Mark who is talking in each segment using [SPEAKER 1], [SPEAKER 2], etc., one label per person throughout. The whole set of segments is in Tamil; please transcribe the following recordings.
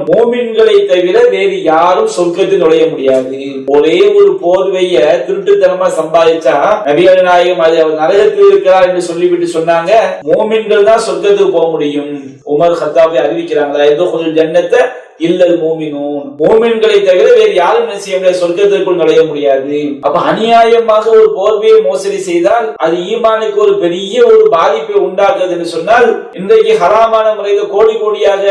[SPEAKER 1] மூமின்களை தவிர வேறு யாரும் சொர்க்கத்தில் நுழைய முடியாது. ஒரே ஒரு போர்வைய திருட்டுத்தனமா சம்பாதிச்சா நபிகள் நாயகம் அது நரகத்தில் இருக்கிறார் என்று சொல்லிவிட்டு சொன்னாங்க, மூமின்கள் தான் சொர்க்கத்துக்கு போக முடியும். உமர் கத்தாபி அறிவிக்கிறாங்க, இல்லல் மூமினூன், மூமின்களை தவிர வேறு யாரும் என்ன செய்ய முடியாது, சொர்க்கத்திற்குள் நுழைய முடியாது. அப்ப அநியாயமாக ஒரு போர்வையை மோசடி செய்தால் அது ஈமானுக்கு ஒரு பெரிய ஒரு பாதிப்பை உண்டாக்குது என்று சொன்னால், இன்றைக்கு ஹராமான முறையில் கோடி கோடியாக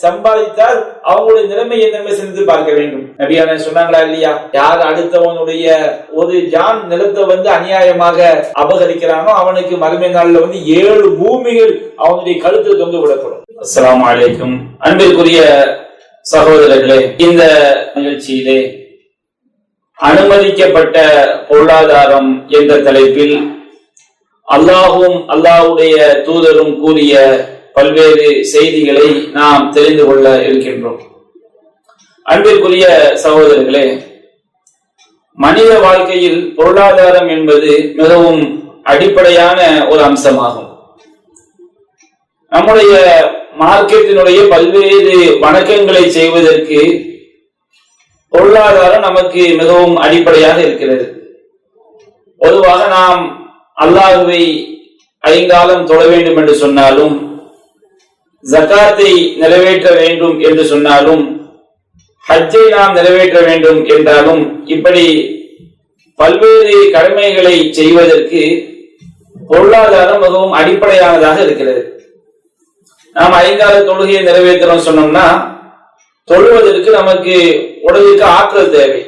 [SPEAKER 1] சம்பாதித்தால் அவங்களுடைய நிலைமை என்ன சிந்தித்து பார்க்க வேண்டும். நபியான சொன்னாங்களா இல்லையா, யார் அடுத்தவனுடைய ஒரு ஜான் நிலத்தை அநியாயமாக அபகரிக்கிறானோ அவனுக்கு மறுமை நாள்ல 7 பூமிகள் அவனுடைய கழுத்தில் தொங்க விடப்படும். அஸ்ஸலாமு அலைக்கும். அன்பிற்குரிய சகோதரர்களே, இந்த நிகழ்ச்சியிலே அனுமதிக்கப்பட்ட பொருளாதாரம் என்ற தலைப்பில் அல்லாஹும் அல்லாஹ்வுடைய தூதரும் கூறிய பல்வேறு செய்திகளை நாம் தெரிந்து கொள்ள இருக்கின்றோம். அன்பிற்குரிய சகோதரர்களே, மனித வாழ்க்கையில் பொருளாதாரம் என்பது மிகவும் அடிப்படையான ஒரு அம்சமாகும். நம்முடைய மார்க்கெட்டினுடைய பல்வேறு வணக்கங்களை செய்வதற்கு பொருளாதாரம் நமக்கு மிகவும் அடிப்படையாக இருக்கிறது. பொதுவாக நாம் அல்லாஹ்வை ஐங்காலம் தொழ வேண்டும் என்று சொன்னாலும், ஜகாத்தை நிறைவேற்ற வேண்டும் என்று சொன்னாலும், ஹஜ்ஜை நாம் நிறைவேற்ற வேண்டும் என்றாலும், இப்படி பல்வேறு கடமைகளை செய்வதற்கு பொருளாதாரம் மிகவும் அடிப்படையானதாக இருக்கிறது. நாம் ஐங்கால தொழுகையை நிறைவேற்றணும் சொன்னோம்னா, தொழுவதற்கு நமக்கு உடலுக்கு ஆற்றல் தேவை.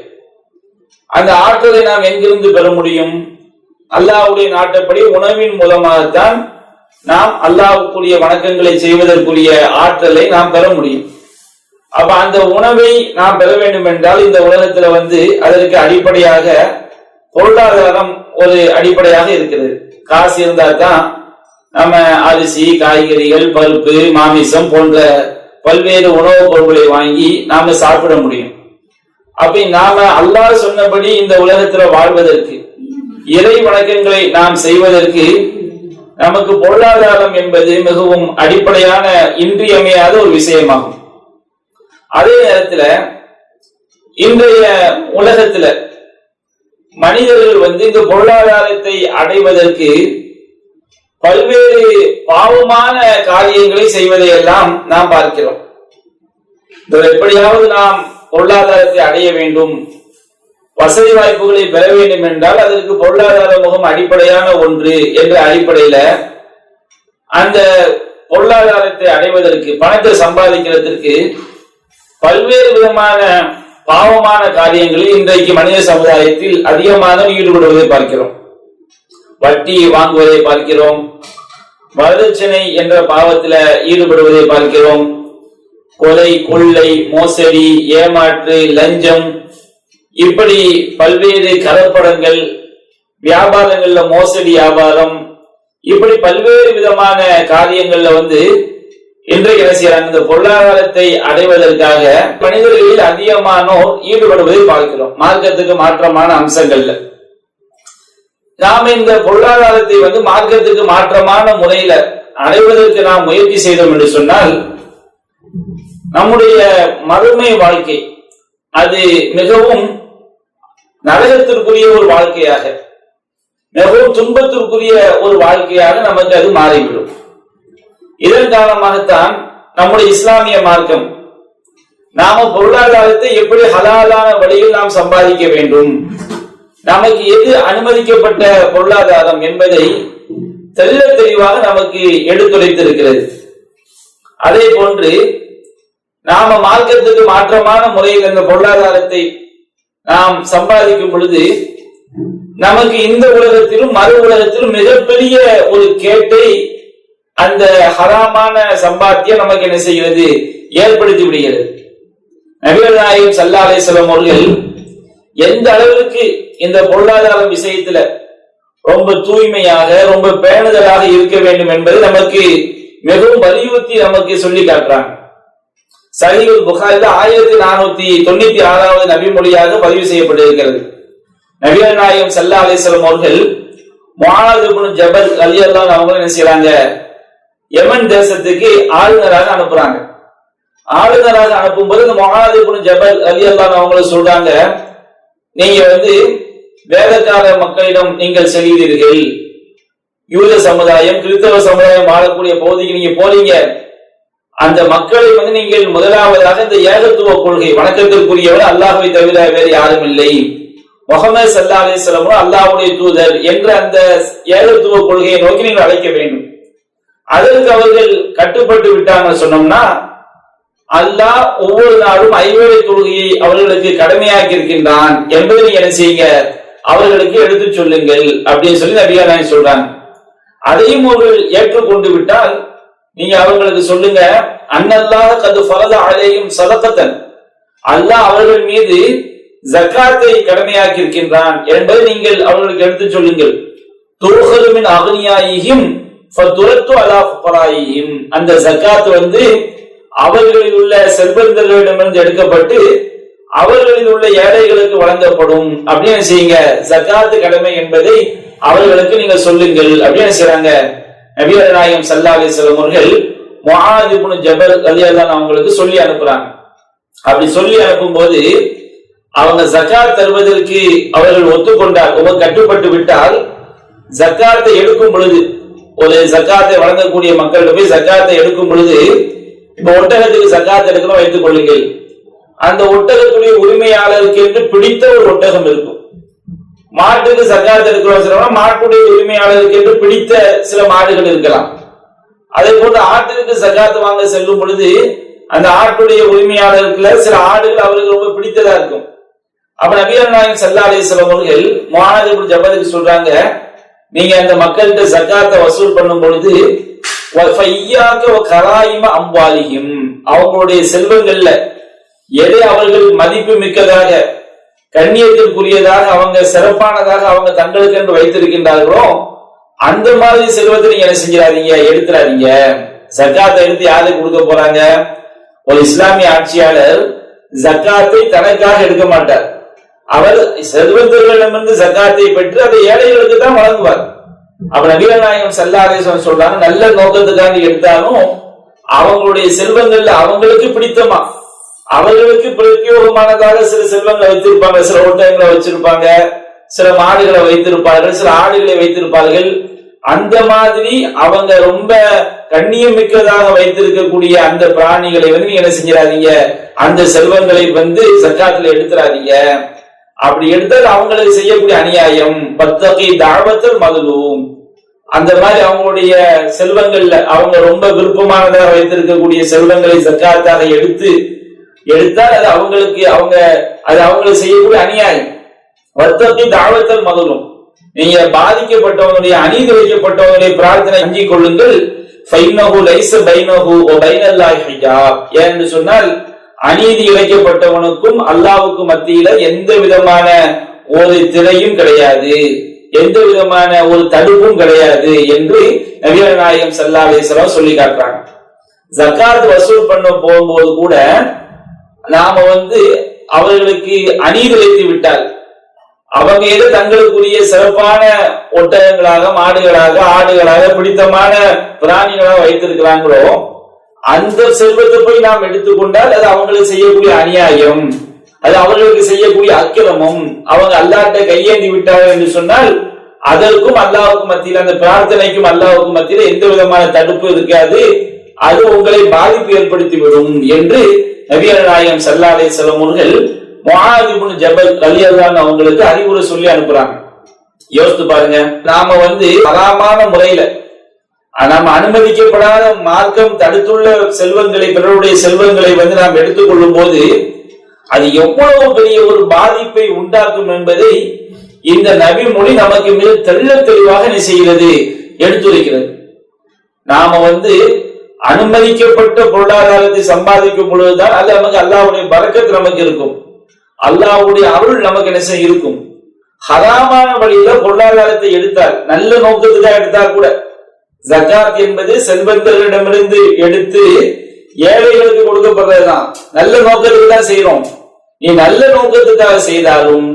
[SPEAKER 1] அந்த ஆற்றலை நாம் எங்கிருந்து பெற முடியும்? அல்லாஹ்வுடைய நாட்டப்படி உணவின் மூலமாகத்தான் நாம் அல்லாஹ்வுக்குரிய வணக்கங்களை செய்வதற்குரிய ஆற்றலை நாம் பெற முடியும். அப்ப அந்த உணவை நாம் பெற வேண்டும் என்றால் இந்த உலகத்துல அதற்கு அடிப்படையாக பொருளாதாரம் ஒரு அடிப்படையாக இருக்கிறது. காசு இருந்தா தான் நம்ம அரிசி, காய்கறிகள், பருப்பு, மாமிசம் போன்ற பல்வேறு உணவுப் பொருட்களை வாங்கி நாம சாப்பிட முடியும். அப்படி நாம அல்லாஹ் சொன்னபடி இந்த உலகத்துல வாழ்வதற்கு, இறை வணக்கங்களை நாம் செய்வதற்கு நமக்கு பொருளாதாரம் என்பது மிகவும் அடிப்படையான இன்றியமையாத ஒரு விஷயமாகும். அதே நேரத்துல இன்றைய உலகத்துல மனிதர்கள் இந்த பொருளாதாரத்தை அடைவதற்கு பல்வேறு பாவமான காரியங்களை செய்வதையெல்லாம் நாம் பார்க்கிறோம். எப்படியாவது நாம் பொருளாதாரத்தை அடைய வேண்டும், வசதி வாய்ப்புகளை பெற வேண்டும் என்றால் அதற்கு பொருளாதார முகம் அடிப்படையான ஒன்று என்ற அடிப்படையில அந்த பொருளாதாரத்தை அடைவதற்கு, பணத்தை சம்பாதிக்கிறதுக்கு பல்வேறு விதமான பாவமான காரியங்களில் இன்றைக்கு மனித சமுதாயத்தில் அதிகமாக ஈடுபடுவதை பார்க்கிறோம். வட்டி வாங்குவதை பார்க்கிறோம், வரதட்சணை என்ற பாவத்தில் ஈடுபடுவதை பார்க்கிறோம், கொலை, கொள்ளை, மோசடி, ஏமாற்று, லஞ்சம், இப்படி பல்வேறு கலப்படங்கள், வியாபாரங்கள்ல மோசடி வியாபாரம், இப்படி பல்வேறு விதமான காரியங்கள்ல இன்றைக்கு என்ன செய்யறாங்க, இந்த பொருளாதாரத்தை அடைவதற்காக மனிதர்களில் அதிகமானோர் ஈடுபடுவதை பார்க்கிறோம். மார்க்கத்துக்கு மாற்றமான அம்சங்கள்ல நாம இந்த பொருளாதாரத்தை மார்க்கத்துக்கு மாற்றமான முறையில அடைவதற்கு நாம் முயற்சி செய்தோம் என்று சொன்னால், நம்முடைய மறுமை வாழ்க்கை அது மிகவும் நரகத்திற்குரிய ஒரு வாழ்க்கையாக, மிகவும் துன்பத்திற்குரிய ஒரு வாழ்க்கையாக நமக்கு அது மாறிவிடும். இதன் காரணமாகத்தான் நம்முடைய இஸ்லாமிய மார்க்கம் நாம பொருளாதாரத்தை எப்படி ஹலாலான வழியில் நாம் சம்பாதிக்க வேண்டும், நமக்கு எது அனுமதிக்கப்பட்ட பொருளாதாரம் என்பதை தெள்ள தெளிவாக நமக்கு எடுத்துரைத்திருக்கிறது. அதே போன்று நாம மார்க்கத்துக்கு மாற்றமான முறையில் அந்த பொருளாதாரத்தை நாம் சம்பாதிக்கும் பொழுது நமக்கு இந்த உலகத்திலும் மறு உலகத்திலும் மிகப்பெரிய ஒரு கேட்டை அந்த ஹராமான சம்பாத்தியம் நமக்கு என்ன செய்கிறது, ஏற்படுத்தி விடுகிறது. நபிகள் நாயகம் ஸல்லல்லாஹு அலைஹி வஸல்லம் அவர்கள் எந்த அளவிற்கு இந்த பொருளாதார விஷயத்துல ரொம்ப தூய்மையாக, ரொம்ப பேணுதலாக இருக்க வேண்டும் என்பதை நமக்கு மிகவும் வலியுறுத்தி நமக்கு சொல்லி காட்டுறாங்க. சஹீஹுல் புகாரில 1496வது நபி மொழியாக பதிவு செய்யப்பட்டிருக்கிறது. நபிகள் நாயகம் ஸல்லல்லாஹு அலைஹி வஸல்லம் அவர்கள் முஆத் இப்னு ஜபல் ரலியல்லாஹு அன்ஹு அவங்க என்ன செய்றாங்க, யமன் தேசத்துக்கு ஆளுநராக அனுப்புறாங்க. ஆளுநராக அனுப்பும்போது இந்த முஆத் இப்னு ஜபல் ரலியல்லாஹு அன்ஹு அவங்கள சொல்றாங்க, நீங்க வேதக்கார மக்களிடம் நீங்கள் செல்கிறீர்கள், யூத சமுதாயம் கிறிஸ்தவ சமுதாயம் வாழக்கூடிய பகுதிக்கு நீங்க போறீங்க, அந்த மக்களை நீங்கள் முதலாவதாக இந்த ஏகத்துவ கொள்கை, வணக்கத்திற்குரியவர் அல்லாஹ்வை தவிர வேறு யாரும் இல்லை, முஹம்மது ஸல்லல்லாஹு அலைஹி வஸல்லம் அல்லாஹ்வுடைய தூதர் என்ற அந்த ஏகத்துவ கொள்கையை நோக்கி நீங்கள் அழைக்க வேண்டும். அதற்கு அவர்கள் கட்டுப்பட்டு விட்டாங்க சொன்னோம்னா, அல்லாஹ் ஒவ்வொரு நாளும் ஐவேளை தொழுகையை அவர்களுக்கு கடமையாக்கி இருக்கின்றான் என்பதை நீங்க என்ன செய்யுங்க, அவர்களுக்கு எடுத்து சொல்லுங்கள் அப்படின்னு சொல்லி நபிகள் நாயகம் சொல்றாங்க. அதையும் அவர்கள் ஏற்றுக்கொண்டு விட்டால் நீங்க அவர்களுக்கு சொல்லுங்க, அன்னல்லாஹ் கது ஃபரத அலைஹிம் ஸதகத்தன், அல்லாஹ் அவர்கள் மீது ஜகாத்தை கடமையாக்கி இருக்கின்றான் என்பதை நீங்கள் அவர்களுக்கு எடுத்து சொல்லுங்கள். துர்ஹது மின் அக்னியாயிஹிம் ஃபதுரத்து அலா ஃபுகராயிஹிம், அந்த ஜகாத் அவர்களில் உள்ள செல்வந்தர்களிடமிருந்து எடுக்கப்பட்டு அவர்களில் உள்ள ஏழைகளுக்கு வழங்கப்படும் அப்படின்னு செய்யுங்க. ஜகாத் கடமை என்பதை அவர்களுக்கு நீங்க சொல்லுங்கள் அப்படின்னு செய்றாங்க. நபிகள் நாயகம் ஸல்லல்லாஹு அலைஹி வஸல்லம் அவர்கள் முஆத் இப்னு ஜபல் ரலியல்லாஹு அன்ஹு அவங்களுக்கு சொல்லி அனுப்புறாங்க. அப்படி சொல்லி அனுப்பும்போது அவங்க ஜகாத் தருவதற்கு அவர்கள் ஒத்துக்கொண்டால், கட்டுப்பட்டு விட்டால், ஜகாத்தை எடுக்கும் பொழுது, ஒரு ஜகாத்தை வழங்கக்கூடிய மக்கள்கிட்ட போய் ஜகாத்தை எடுக்கும் பொழுது, இப்ப ஒட்டகத்துக்கு ஜகாத் எடுக்கணும் வைத்துக் கொள்ளுங்கள், அந்த ஒட்டகத்துடைய உரிமையாளருக்கு என்று பிடித்த ஒரு ஒட்டகம் இருக்கும். மாட்டுக்கு ஜகாத் எடுக்கிறோம், மாட்டுடைய உரிமையாளருக்கு என்று பிடித்த சில மாடுகள் இருக்கலாம். அதே போன்று ஆட்டுக்கு ஜகாத் வாங்க செல்லும் பொழுது அந்த ஆட்டுடைய உரிமையாளருக்குள்ள சில ஆடுகள் அவருக்கு ரொம்ப பிடித்ததா இருக்கும். அப்ப நபிகள் நாயகம் ஸல்லல்லாஹு அலைஹி வஸல்லம் அவர்கள் முஆத் இப்னு ஜபலுக்கு சொல்றாங்க, நீங்க அந்த மக்கள்கிட்ட ஜகாத்தை வசூல் பண்ணும் பொழுது அம்வாலிஹிம், அவங்களுடைய செல்வங்கள்ல எதை அவர்கள் மதிப்பு மிக்கதாக கண்ணியத்திற்குரியதாக அவங்க சிறப்பானதாக அவங்க தங்களுக்கு என்று வைத்திருக்கின்றார்களோ அந்த மாதிரி செல்வத்தை நீங்க என்ன செஞ்சிடாதீங்க, எடுத்துறாதீங்க. ஜகாத்தை எடுத்து யாருக்கு கொடுக்க போறாங்க? ஒரு இஸ்லாமிய ஆட்சியாளர் ஜகாத்தை தனக்காக எடுக்க மாட்டார். அவர் செல்வந்தர்களிடமிருந்து ஜகாத்தை பெற்று அதை ஏழைகளுக்கு தான் வழங்குவார். அப்ப நபிகள் நாயகம் ஸல்லல்லாஹு அலைஹி வஸல்லம் சொல்றாங்க, நல்ல நோக்கத்துக்காக எடுத்தாலும் அவங்களுடைய செல்வங்கள்ல அவங்களுக்கு பிடித்தமா, அவர்களுக்கு பிரத்யோகமானதாக சில செல்வங்களை வைத்திருப்பாங்க, சில ஒட்டகங்களை வச்சிருப்பாங்க, சில மாடுகளை வைத்திருப்பார்கள், சில ஆடுகளை வைத்திருப்பார்கள். அந்த மாதிரி அவங்க ரொம்ப கண்ணியம் மிக்கதாக வைத்திருக்கக்கூடிய அந்த பிராணிகளை நீங்க என்ன செஞ்சிடாதீங்க, அந்த செல்வங்களை ஜகாத்துல எடுத்துறாதீங்க. அப்படி எடுத்தால் அவங்களுக்கு செய்யக்கூடிய அநியாயம். பத்தகி தாவத்தல் மதுலூம், அந்த மாதிரி அவங்களுடைய செல்வங்கள்ல அவங்க ரொம்ப விருப்பமானதாக வைத்திருக்கக்கூடிய செல்வங்களை ஜகாத்தாக எடுத்தால் அது அவங்களுக்கு செய்யக்கூடிய அநியாயம். வத்தகி தாவத்தல் மதுலூம், நீங்க பாதிக்கப்பட்டவங்களுடைய அநீதி வைக்கப்பட்டவங்களுடைய பிரார்த்தனை அஞ்சிக் கொள்ளுங்கள். ஃபைன்னஹு லைஸ பைனஹு வ பைனல்லாஹி ஹிஜாப், என்று சொன்னால் அநீதி இழைக்கப்பட்டவனுக்கும் அல்லாஹ்வுக்கும் மத்தியில எந்த விதமான ஒரு திரையும் கிடையாது, எந்த விதமான ஒரு தடுப்பும் கிடையாது என்று நபிகள் நாயகம் ஸல்லல்லாஹு அலைஹி வஸல்லம் சொல்லி காட்டுறாங்க. ஜகாத் வசூல் பண்ண போகும்போது கூட நாம அவர்களுக்கு அநீதி இழைத்து விட்டால், அவங்க ஏதோ தங்களுக்குரிய சிறப்பான ஒட்டகங்களாக, மாடுகளாக, ஆடுகளாக, பிடித்தமான பிராணிகளாக வைத்திருக்கிறாங்களோ அந்த செல்வத்தை போய் நாம் எடுத்துக்கொண்டால் அது அவங்களுக்கு செய்யக்கூடிய அநியாயம், அது அவர்களுக்கு செய்யக்கூடிய அக்கிரமம். அவங்க அல்லாஹ்ட்ட கையேந்தி விட்டார்கள் என்று சொன்னால் அதற்கும் அல்லாஹ்வுக்கும் மத்தியில், அந்த பிரார்த்தனைக்கும் அல்லாஹ்வுக்கும் மத்தியில் எந்த விதமான தடுப்பு இருக்காது, அது உங்களை பாதிப்பு ஏற்படுத்திவிடும் என்று நபிகள் நாயகம் ஸல்லல்லாஹு அலைஹி வஸல்லம் அவர்கள் முஆத் இப்னு ஜபல் ரலியல்லாஹு அன்ஹு அவங்களுக்கு அறிவுரை சொல்லி அனுப்புறாங்க. யோசித்து பாருங்க, நாம ஹராமான முறையில நாம அனுமதிக்கப்படாத மார்க்கம் தடுத்துள்ள செல்வங்களை, பிறருடைய செல்வங்களை நாம் எடுத்துக்கொள்ளும் போது அது எவ்வளவு பெரிய ஒரு பாதிப்பை உண்டாக்கும் என்பதை இந்த நபி மொழி நமக்கு மிக தெளிவாக என்ன செய்கிறது, எடுத்துரைக்கிறது. நாம அனுமதிக்கப்பட்ட பொருளாதாரத்தை சம்பாதிக்கும் பொழுதுதான் அது நமக்கு அல்லாஹ்வுடைய பரக்கத் நமக்கு இருக்கும், அல்லாஹ்வுடைய அருள் நமக்கு என்ன இருக்கும். ஹராமான வழியில பொருளாதாரத்தை எடுத்தால், நல்ல நோக்கத்துக்காக எடுத்தால் கூட, ஜகாத் என்பது செல்வந்தர்களிடமிருந்து எடுத்து ஏழைகளுக்கு கொடுக்கப்படுறதுதான், நல்ல நோக்கத்துக்கு தான் செய்யறோம். நீ நல்ல நோக்கத்துக்காக செய்தாலும்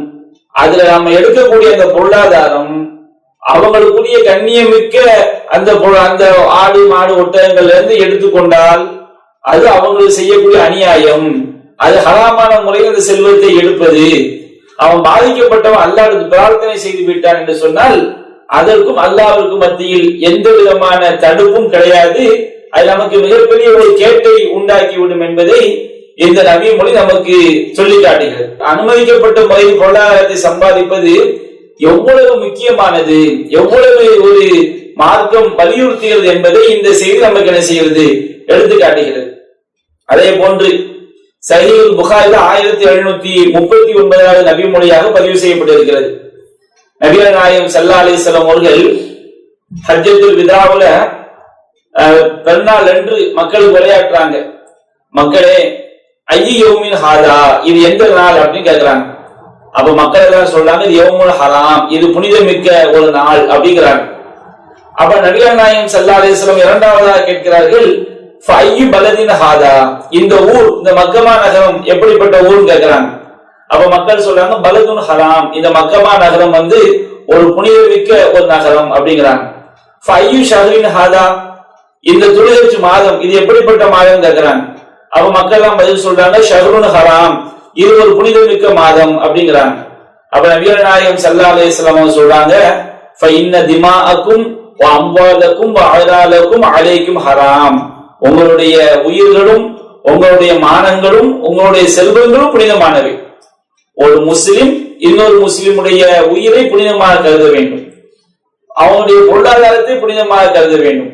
[SPEAKER 1] அதுல நாம எடுக்கக்கூடிய அந்த பொருளாதாரம் அவங்களுக்குரிய கண்ணியமிக்க அந்த ஆடு மாடு ஒட்டகங்கள்ல இருந்து எடுத்துக்கொண்டால் அது அவங்களுக்கு செய்யக்கூடிய அநியாயம். அது ஹராமான முறையில் அந்த செல்வத்தை எடுப்பது. அவன் பாதிக்கப்பட்டவன் அல்லாஹ்வுக்கு பிரார்த்தனை செய்து விட்டான் என்று சொன்னால் அதற்கும் அல்லாஹ்வுக்கும் மத்தியில் எந்த விதமான தடுப்பும் கிடையாது. அது நமக்கு மிகப்பெரிய ஒரு கேட்டை உண்டாக்கிவிடும் என்பதை இந்த நபி மொழி நமக்கு சொல்லி காட்டுகிறது. அனுமதிக்கப்பட்ட முறையில் பொருளாதாரத்தை சம்பாதிப்பது எவ்வளவு முக்கியமானது, எவ்வளவு ஒரு மார்க்கம் வலியுறுத்துகிறது என்பதை இந்த செய்தி நமக்கு என்ன செய்கிறது, எடுத்து காட்டுகிறது. அதே போன்று சஹீஹுல் புகாரில 1739 நபி மொழியாக பதிவு செய்யப்பட்டிருக்கிறது. நபிகள் நாயகம் ஸல்லல்லாஹு அலைஹி வஸல்லம் அவர்கள் ஹஜ்ஜத்துல் விதாவுல பெருநாள் என்று மக்களுக்கு விளையாட்டுறாங்க. மக்களே ஐயி யௌமின் ஹாதா, இது எந்த நாள் அப்படின்னு கேட்கிறாங்க. அப்ப மக்கள் எல்லாம் சொல்றாங்க இது யௌமுல் ஹராம், இது புனிதமிக்க ஒரு நாள் அப்படிங்கிறாங்க. அப்ப நபிகள் நாயகம் ஸல்லல்லாஹு அலைஹி வஸல்லம் இரண்டாவதாக கேட்கிறார்கள் ஃபையு பலதின் ஹாதா, இந்த ஊர், இந்த மக்கமா நகரம் எப்படிப்பட்ட ஊர்னு கேட்கிறாங்க. அப்ப மக்கள் சொல்றாங்க பலதுன் ஹராம், இந்த மக்கமா நகரம் ஒரு புனிதமிக்க ஒரு நகரம் அப்படிங்கிறாங்க. ஃபையு ஷஹரின் ஹாதா, இந்த துல்ஹஜ் மாதம் இது எப்படிப்பட்ட மாதம் கேட்கிறாங்க. அப்ப மக்கள் எல்லாம் பதில் சொல்றாங்க ஷஹ்ருன் ஹராம், இது ஒரு புனிதமிக்க மாதம் அப்படிங்கிறாங்க. அப்ப நபிகள் நாயகம் ஸல்லல்லாஹு அலைஹி வஸல்லம் சொல்றாங்க ஃபஇன்ன திமாஅக்கும் வ அம்வாலக்கும் வ அராலக்கும் அலைக்கும் ஹராம், உங்களுடைய உயிர்களும் உங்களுடைய மானங்களும் உங்களுடைய செல்வங்களும் புனிதமானவை. ஒரு முஸ்லிம் இன்னொரு முஸ்லிமுடைய உயிரை புனிதமாக கருத வேண்டும், அவனுடைய பொருளாதாரத்தை புனிதமாக கருத வேண்டும்,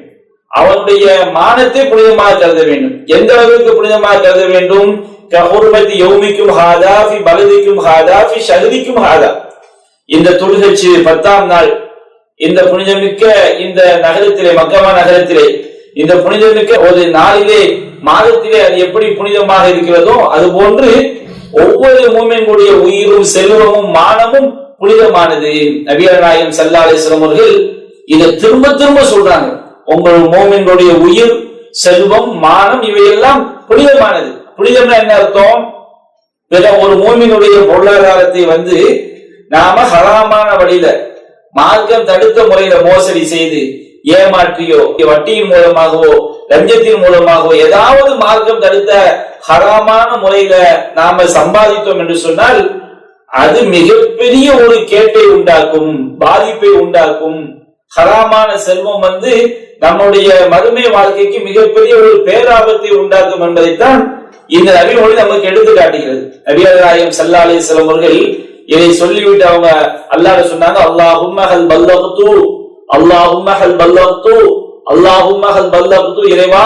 [SPEAKER 1] அவனுடைய மானத்தை புனிதமாக கருத வேண்டும். எந்த அளவுக்கு புனிதமாக கருத வேண்டும்? கஹுர்மதி யௌமிக்கும் ஹாதா ஃபி பலதிக்கும் ஹாதா ஃபி ஷஹரிக்கும் ஹாதா, இந்த துல்ஹஜ் 10ஆம் நாள் இந்த புனிதமிக்க இந்த நகரத்திலே, மக்கமா நகரத்திலே, இந்த புனிதமிக்க ஒரு நாளிலே மாதத்திலே அது எப்படி புனிதமாக இருக்கிறதோ அது போன்று ஒவ்வொரு மூமினுடைய உயிரும் செல்வமும் மானமும் புனிதமானது. நபிகள் நாயகம் ஸல்லல்லாஹு அலைஹி வஸல்லம் அவர்கள் இதை திரும்ப திரும்ப சொல்றாங்க. உங்கள் மூமினுடைய உயிர், செல்வம், மானம் இவையெல்லாம் புனிதமானது. புனிதம்னா என்ன அர்த்தம்? பிற ஒரு மூமினுடைய பொருளாதாரத்தை நாம ஹராமான வழியில மார்க்கம் தடுத்த முறையில மோசடி செய்து ஏமாற்றியோ வட்டியின் மூலமாகவோ லஞ்சத்தின் மூலமாகவோ ஏதாவது மார்க்கம் தடுத்த ஹராமான முறையில நாம சம்பாதித்தோம் என்று சொன்னால் அது மிகப்பெரிய ஒரு கேட்டை உண்டாக்கும், பாதிப்பை உண்டாக்கும். ஹராமான செல்வம் நம்முடைய மறுமை வாழ்க்கைக்கு மிகப்பெரிய ஒரு பேராபத்தை உண்டாக்கும் என்பதைத்தான் இந்த நபி மொழி நமக்கு எடுத்து காட்டுகிறது. நபிகள் நாயகம் ஸல்லல்லாஹு அலைஹி வஸல்லம் அவர்கள் இதை சொல்லிவிட்டு அவங்க அல்லாஹ்வை சொன்னாங்க அல்லாஹும்ம ஹல் பல்லக்து, அல்லாஹும்ம ஹல் பல்லக்து, அல்லாஹும்ம ஹல் பல்லக்து, இறைவா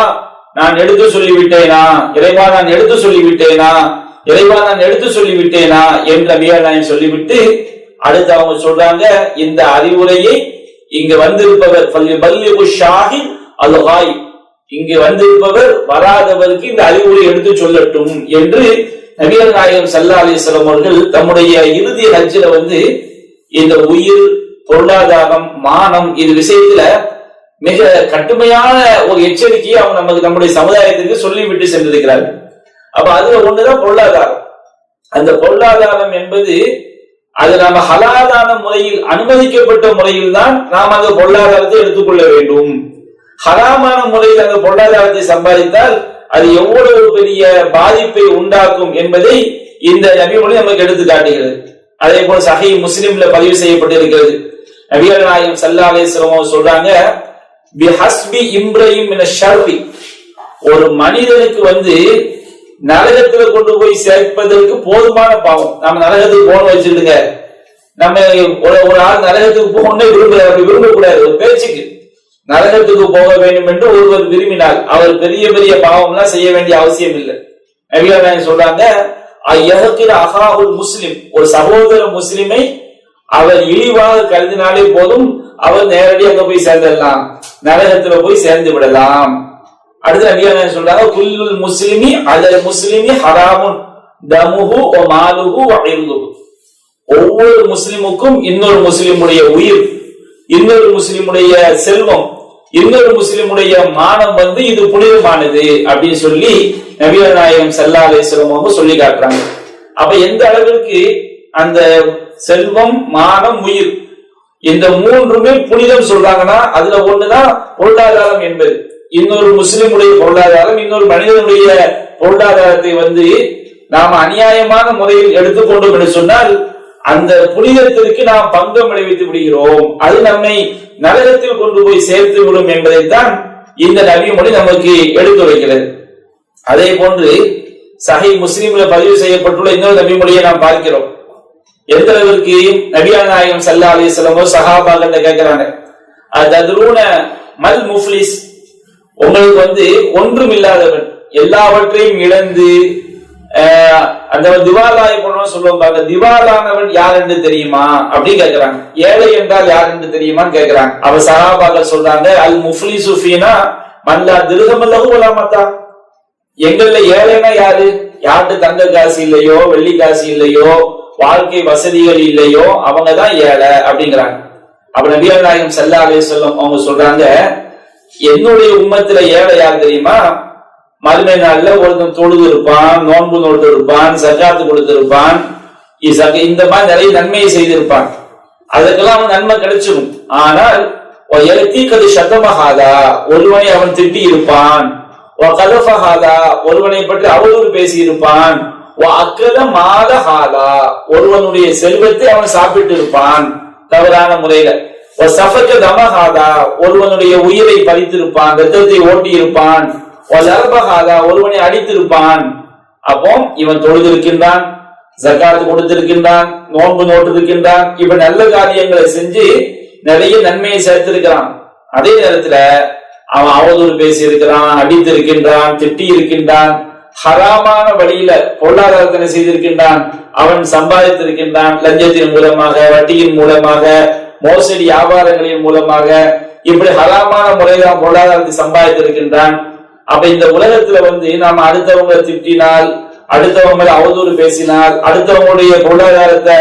[SPEAKER 1] நான் எடுத்து சொல்லிவிட்டேனா, இறைவா நான் எடுத்து சொல்லிவிட்டேனா, இறைவா நான் எடுத்து சொல்லிவிட்டேனா என்று நபிகள் நாயகம் சொல்லிவிட்டு அடுத்து அவங்க சொல்றாங்க இந்த அறிவுரையை இங்கு வந்திருப்பவர் ஃபல்யுபல்லிகு ஷாஹித் அல் காயிப், இங்கு வந்திருப்பவர் வராதவருக்கு இந்த அறிவுரை எடுத்து சொல்லட்டும் என்று நபிகள் நாயகம் ஸல்லல்லாஹு அலைஹி வஸல்லம் அவர்கள் தம்முடைய இறுதி ஹஜ்ஜில இந்த உயிர், பொருளாதாரம், மானம் இது விஷயத்துல மிக கடுமையான ஒரு எச்சரிக்கையை அவங்க நம்முடைய சமுதாயத்திற்கு சொல்லிவிட்டு சென்றிருக்கிறார்கள். அப்ப அதுல ஒண்ணுதான் பொருளாதாரம். அந்த பொருளாதாரம் என்பது அது நாம ஹலாலான முறையில் அனுமதிக்கப்பட்ட முறையில் தான் நாம் அந்த பொருளாதாரத்தை எடுத்துக்கொள்ள வேண்டும். ஹராமான முறையில் அந்த பொருளாதாரத்தை சம்பாதித்தால் அது எவ்வளவு பெரிய பாதிப்பை உண்டாக்கும் என்பதை இந்த நபி மொழி நமக்கு எடுத்து காட்டுகிறது. அதே போல சஹீஹ் முஸ்லிம்ல பதிவு செய்யப்பட்டிருக்கிறது. நபிகள் நாயகம் ஸல்லல்லாஹு அலைஹி வஸல்லம் சொல்றாங்க பிஹஸ்பி இம்ரஹிம் மின ஷர்ரி, ஒரு மனிதனுக்கு நரகத்துல கொண்டு போய் சேர்ப்பதற்கு போதுமான பாவம். நம்ம நரகத்துக்கு போன வச்சுடுங்க, நம்ம ஒரு ஆள் நரகத்துக்கு போகணும்னே விரும்பக்கூடாது. ஒரு பேச்சுக்கு நரகத்துக்கு போக வேண்டும் என்று ஒருவர் விரும்பினால் அவர் பெரிய பெரிய பாவம் எல்லாம் செய்ய வேண்டிய அவசியம் இல்லை. நபிகள் நாயகம் சொல்றாங்க அஹாஹுல் முஸ்லிம், ஒரு சகோதர முஸ்லிமை அவர் இழிவாக கருதினாலே போதும், அவர் நேரடி அங்க போய் சேர்ந்துடலாம், நரகத்துல போய் சேர்ந்து விடலாம். அடுத்து நபிகள் நாயகம் சொல்றாங்க குல்லுல் முஸ்லிமி அலல் முஸ்லிமி ஹராமுன் தமுஹு வ மாலுஹு வ இர்துஹு, ஒவ்வொரு முஸ்லிமுக்கும் இன்னொரு முஸ்லிமுடைய உயிர், இன்னொரு முஸ்லிமுடைய செல்வம், இன்னொரு முஸ்லிமுடைய மானம் இது புனிதமானது அப்படின்னு சொல்லி நபிகள் நாயகம் ஸல்லல்லாஹு அலைஹி வஸல்லம் சொல்லி காட்டுறாங்க. அப்ப எந்த அளவிற்கு அந்த செல்வம், மானம், உயிர் இந்த மூன்றுமே புனிதம் சொல்றாங்கன்னா அதுல ஒண்ணுதான் பொருளாதாரம் என்பது. இன்னொரு முஸ்லிமுடைய பொருளாதாரம், இன்னொரு மனிதனுடைய பொருளாதாரத்தை வந்து நாம் அநியாயமான முறையில் எடுத்துக்கொண்டோம் என்று சொன்னால் அந்த புனிதத்திற்கு நாம் பங்கம் விளைவித்து விடுகிறோம். அது நம்மை நரகத்தில் கொண்டு போய் சேர்த்து விடும் என்பதைத்தான் இந்த நபி மொழி நமக்கு எடுத்துரைக்கிறது. அதே போன்று சஹீஹ் முஸ்லிம்ல பதிவு செய்யப்பட்டுள்ள இன்னொரு நபி மொழியை நாம் பார்க்கிறோம். எந்த அளவிற்கு நபிகள் நாயகம் ஸல்லல்லாஹு அலைஹி வஸல்லம் சஹாபாக்கள் கேட்கிறாங்க, அததுரூன மல் முஃப்லிஸ், உங்களுக்கு வந்து ஒன்றும் இல்லாதவன், எல்லாவற்றையும் இழந்து அந்த திவாலாய போனவன் சொல்லுவாங்க, திவாலானவன் யார் என்று தெரியுமா அப்படின்னு கேட்கிறாங்க. ஏழை என்றால் யார் என்று தெரியுமான்னு கேட்கிறாங்க. அவ சஹாபாக்கள் சொல்றாங்க, அல் முஃப்லிசு ஃபீனா மல்லா திர்ஹமல்லஹு வலா மத்தா, எங்கள்ல ஏழைனா யாரு, யார்கிட்ட தங்க காசு இல்லையோ வெள்ளி காசு இல்லையோ வாழ்க்கை வசதிகள் இல்லையோ அவங்கதான் ஏழை அப்படிங்கிறாங்க. அப்ப நபிகள் நாயகம் ஸல்லல்லாஹு அலைஹி வஸல்லம் அவங்க சொல்றாங்க, என்னுடைய உம்மத்துல ஏழை யார் தெரியுமா, மறுமை நாள்ல ஒருத்தன் தொழுது இருப்பான், நோன்பு நோட்டு இருப்பான், ஜகாத்து கொடுத்து இருப்பான், இந்த மாதிரி நிறைய நன்மையை செய்திருப்பான், அதுக்கெல்லாம் அவன் நன்மை கிடைச்சிடும். ஆனால் எழுத்தீக்கது சத்தமகாதா, ஒருவனை அவன் திட்டி இருப்பான், ஒருவனை பற்றி அவதூறு பேசி இருப்பான், ஒருவனுடைய செல்வத்தை அவன் சாப்பிட்டு இருப்பான் தவறான முறையில, ஒருவனுடைய உயிரை பறித்திருப்பான், ரத்தத்தை ஓட்டி இருப்பான், ஒருவனை அடித்திருப்பான். அப்போ இவன் தொழுதிருக்கின்றான், ஜகாத் கொடுத்திருக்கின்றான், நோன்பு நோட்டிருக்கின்றான், இவன் நல்ல காரியங்களை செஞ்சு நிறைய நன்மையை சேர்த்திருக்கிறான். அதே நேரத்துல அவன் அவதூறு பேசி இருக்கிறான், அடித்திருக்கின்றான், திட்டி இருக்கின்றான், ஹராமான வழியில பொருளாதாரத்தினை செய்திருக்கின்றான், அவன் சம்பாதித்திருக்கின்றான், லஞ்சத்தின் மூலமாக, வட்டியின் மூலமாக, மோசடி வியாபாரங்களின் மூலமாக, இப்படி ஹராமான முறையில் பொருளாதாரத்தை சம்பாதித்திருக்கின்றான். அப்ப இந்த உலகத்துல வந்து நாம அடுத்தவங்களை திட்டினால், அடுத்தவங்களை அவதூறு பேசினால், அடுத்தவங்களுடைய பொருளாதாரத்தை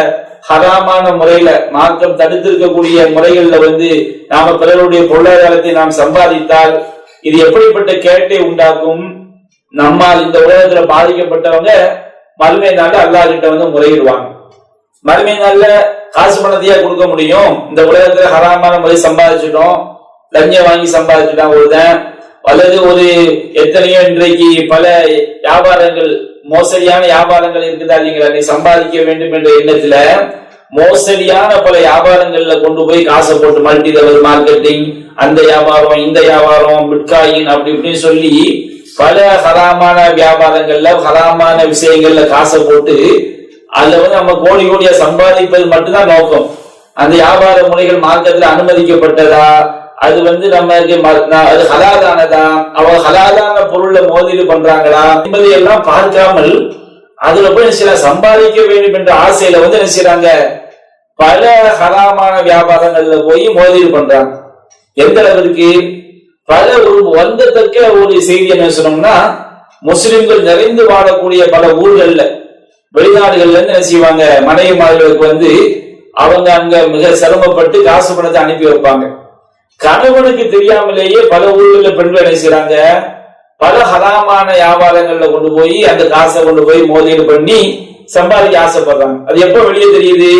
[SPEAKER 1] ஹராமான முறையில மார்க்கம் தடுத்திருக்கக்கூடிய முறைகள்ல வந்து நாம பிறருடைய பொருளாதாரத்தை நாம் சம்பாதித்தால் இது எப்படிப்பட்ட கேட்டை உண்டாக்கும். நம்மால் இந்த உலகத்துல பாதிக்கப்பட்டவங்க மறுமை நாள்ல அல்லாஹ் கிட்ட வந்து முறையிடுவாங்க. மறுமை நாள்ல காசு பணத்தையா கொடுக்க முடியும், இந்த உலகத்துல ஹராமான முறை சம்பாதிச்சிட்டோம், லஞ்சம் வாங்கி சம்பாதிச்சுட்டான் ஒருத்தன், அல்லது ஒரு எத்தனையோ இன்றைக்கு பல வியாபாரங்கள் மோசடியான வியாபாரங்கள் இருக்குதா இல்லைங்களா, நீ சம்பாதிக்க வேண்டும் என்ற எண்ணத்துல மோசடியான பல வியாபாரங்கள்ல கொண்டு போய் காசை போட்டு மல்டி லெவல் மார்க்கெட்டிங், அந்த வியாபாரம் இந்த வியாபாரம் பிட்காயின் அப்படி இப்படின்னு சொல்லி பல ஹராமான வியாபாரங்கள்ல ஹராமான விஷயங்கள்ல காசை போட்டு அதுல வந்து நம்ம கோடி கோடியா சம்பாதிப்பது மட்டும்தான் நோக்கம். அந்த வியாபார முறைகள் மார்க்கத்துல அனுமதிக்கப்பட்டதா, அது வந்து நமக்கு அது ஹலாலானதா, அவங்க ஹலாலான பொருள்ல மோதீடு பண்றாங்களா என்பதை எல்லாம் பார்க்காமல் அதுல போய் சில சம்பாதிக்க வேண்டும் என்ற ஆசையில வந்து என்ன செய்யறாங்க, பல ஹராமான வியாபாரங்கள்ல போய் மோதீடு பண்றாங்க. எந்த அளவிற்கு பல ஒரு வந்தத்தக்க ஒரு செய்தி என்ன சொன்னோம்னா, முஸ்லிம்கள் நிறைந்து வாழக்கூடிய பல ஊர்கள்ல வெளிநாடுகள்ல இருந்து என்ன செய்வாங்க, மனைவிமார்களுக்கு வந்து அவங்க அங்க மிக சிரமப்பட்டு காசு பணத்தை அனுப்பி வைப்பாங்க. கணவனுக்கு தெரியாமலேயே பல ஊர்களில் பெண்கள் என்ன செய்யறாங்க, பல ஹராமான வியாபாரங்கள்ல கொண்டு போய் அந்த காசை கொண்டு போய் மோதீடு பண்ணி சம்பாதிக்க ஆசைப்படுறாங்க. அது எப்ப வெளியே தெரியுது,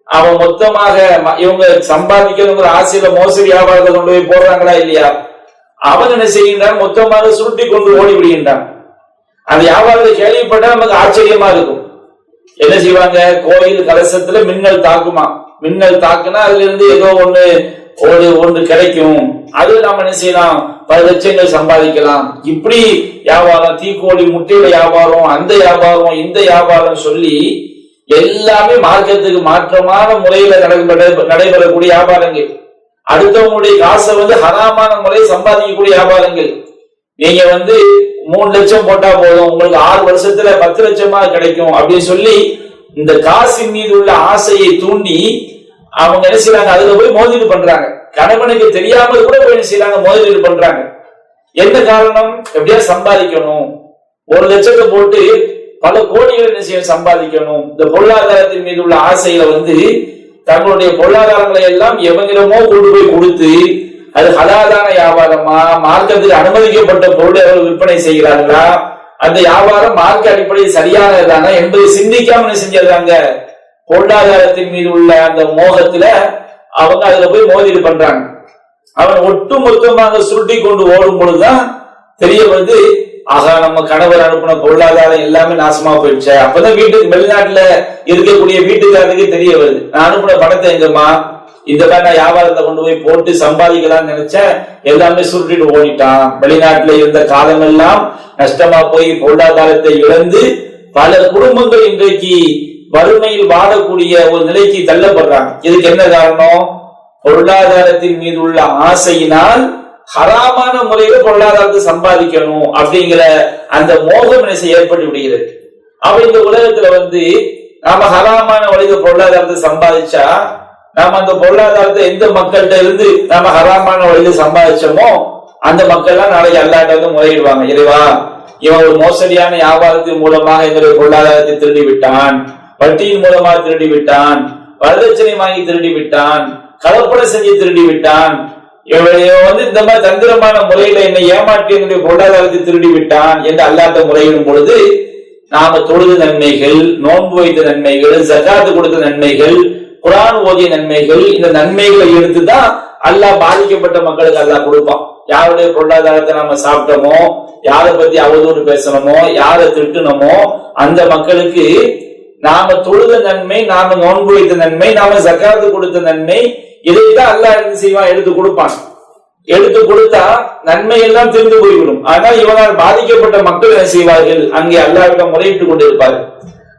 [SPEAKER 1] அவன் மொத்தமாக இவங்க சம்பாதிக்கணுங்கிற ஆசையில மோசடி வியாபாரத்தை கொண்டு போய் போடுறாங்களா இல்லையா, அவன் என்ன செய்கின்றான், மொத்தமாக சுருட்டி கொண்டு ஓடி விடுகின்றான். அந்த வியாபாரத்தை கேள்விப்பட்டா நமக்கு ஆச்சரியமா இருக்கும். என்ன செய்வாங்க, கோயில் கலசத்துல மின்னல் தாக்குமா, மின்னல் தாக்குனா அதுல இருந்து ஏதோ ஒன்று கிடைக்கும், அது நாம என்ன செய்யலாம், பல லட்சங்கள் சம்பாதிக்கலாம். இப்படி வியாபாரம், தீக்கோழி முட்டையில வியாபாரம், அந்த வியாபாரம் இந்த வியாபாரம் சொல்லி எல்லாமே மார்க்கத்துக்கு மாற்றமான முறையில நடைபெறக்கூடிய வியாபாரங்கள், அடுத்தவங்களுடைய காசை வந்து ஹராமான முறை சம்பாதிக்கக்கூடிய வியாபாரங்கள். நீங்க வந்து 3 லட்சம் போட்டா போதும், உங்களுக்கு 6 வருஷத்துல 10 லட்சமா கிடைக்கும் அப்படின்னு சொல்லி இந்த காசின் மீது உள்ள ஆசையை தூண்டி அவங்க என்ன செய்யறாங்க, அதுல போய் மோதீடு பண்றாங்க. கணவனுக்கு தெரியாமல் கூட போய் என்ன செய்யறாங்க, மோதீடு பண்றாங்க. என்ன காரணம், எப்படியா சம்பாதிக்கணும், 1 லட்சத்தை போட்டு பல கோடிகள் என்ன செய்ய சம்பாதிக்கணும். இந்த பொருளாதாரத்தின் மீது உள்ள ஆசையில வந்து தங்களுடைய பொருளாதாரங்களை எல்லாம் எவங்கிடமோ கொண்டு போய் கொடுத்து அது ஹலாலான வியாபாரமா, மார்க்கத்துக்கு அனுமதிக்கப்பட்ட பொருளை விற்பனை செய்கிறார்களா, அந்த வியாபாரம் மார்க்க அடிப்படையில் சரியானதானா என்பதை சிந்திக்காம செஞ்சிருக்காங்க. பொருளாதாரத்தின் மீது உள்ள அந்த மோகத்துல அவங்க அதுல போய் மோதிடு பண்றாங்க. அவன் ஒட்டு மொத்தமாக சுருட்டி கொண்டு ஓடும் பொழுதுதான் தெரிய வந்து, ஆகா நம்ம கணவர் அனுப்பின பொருளாதாரம் எல்லாமே நாசமா போயிடுச்சு. அப்பதான் வீட்டுக்கு வெளிநாட்டுல இருக்கக்கூடிய வீட்டுக்காரருக்கு தெரிய வருது, நான் அனுப்பின பணத்தை எங்கம்மா, இந்த மாதிரி நான் வியாபாரத்தை கொண்டு போய் போட்டு சம்பாதிக்கலாம்னு நினைச்சேன், எல்லாமே சுருட்டிட்டு ஓடிட்டான். வெளிநாட்டுல இருந்த காலமெல்லாம் நஷ்டமா போய் பொருளாதாரத்தை இழந்து பல குடும்பங்கள் இன்றைக்கு வறுமையில் வாழக்கூடிய ஒரு நிலைக்கு தள்ளப்படுறாங்க. இதுக்கு என்ன காரணம்? பொருளாதாரத்தின் மீது உள்ள ஆசையினால் ஹராமான முறையில பொருளாதாரத்தை சம்பாதிக்கணும் அப்படிங்கிற அந்த மோகம் ஏற்பட்டு விடுகிறது. அப்ப இந்த உலகத்துல வந்து நாம ஹராமான வழியில பொருளாதாரத்தை சம்பாதிச்சா, நாம அந்த பொருளாதாரத்தை எந்த மக்கள்கிட்ட இருந்து நாம ஹராமான வழியில சம்பாதிச்சோமோ அந்த மக்கள் எல்லாம் நாளைக்கு அல்லாஹ்ட்ட வந்து முறையிடுவாங்க, இறைவா இவன் ஒரு மோசடியான வியாபாரத்தின் மூலமாக எங்களுடைய பொருளாதாரத்தை திருடி விட்டான், வட்டியின் மூலமாக திருடி விட்டான், வரதட்சணை வாங்கி திருடி விட்டான், கலப்படை செஞ்சு திருடி விட்டான், வந்து இந்த மாதிரி தந்திரமான முறையில என்னை ஏமாற்றி என்னுடைய பொருளாதாரத்தை திருடி விட்டான் என்று அல்லாஹ்ட்ட முறையிடும் பொழுது, நாம தொழுது நன்மைகள், நோன்பு வைத்த நன்மைகள், ஜகாத்து கொடுத்த நன்மைகள், குர்ஆன் ஓதிய நன்மைகள், இந்த நன்மைகளை எடுத்துதான் அல்லாஹ் பாதிக்கப்பட்ட மக்களுக்கு அல்லாஹ் கொடுப்பான். யாருடைய பொருளாதாரத்தை நாம சாப்பிட்டோமோ, யாரை பத்தி அவதூறு பேசணுமோ, யாரை திட்டணுமோ அந்த மக்களுக்கு நாம தொழுத நன்மை, நாம நோன்பு வைத்த நன்மை, நாம ஜகாத்து கொடுத்த நன்மை, இதைத்தான் அல்லாஹ் என்ன செய்வான், எடுத்து கொடுப்பான். எடுத்து கொடுத்தா நன்மை எல்லாம் தெரிந்து போய்விடும். ஆனால் இவனால் பாதிக்கப்பட்ட மக்கள் என்ன செய்வார்கள், அங்கே அல்லாஹ்விடம் முறையிட்டு கொண்டிருப்பார்கள்.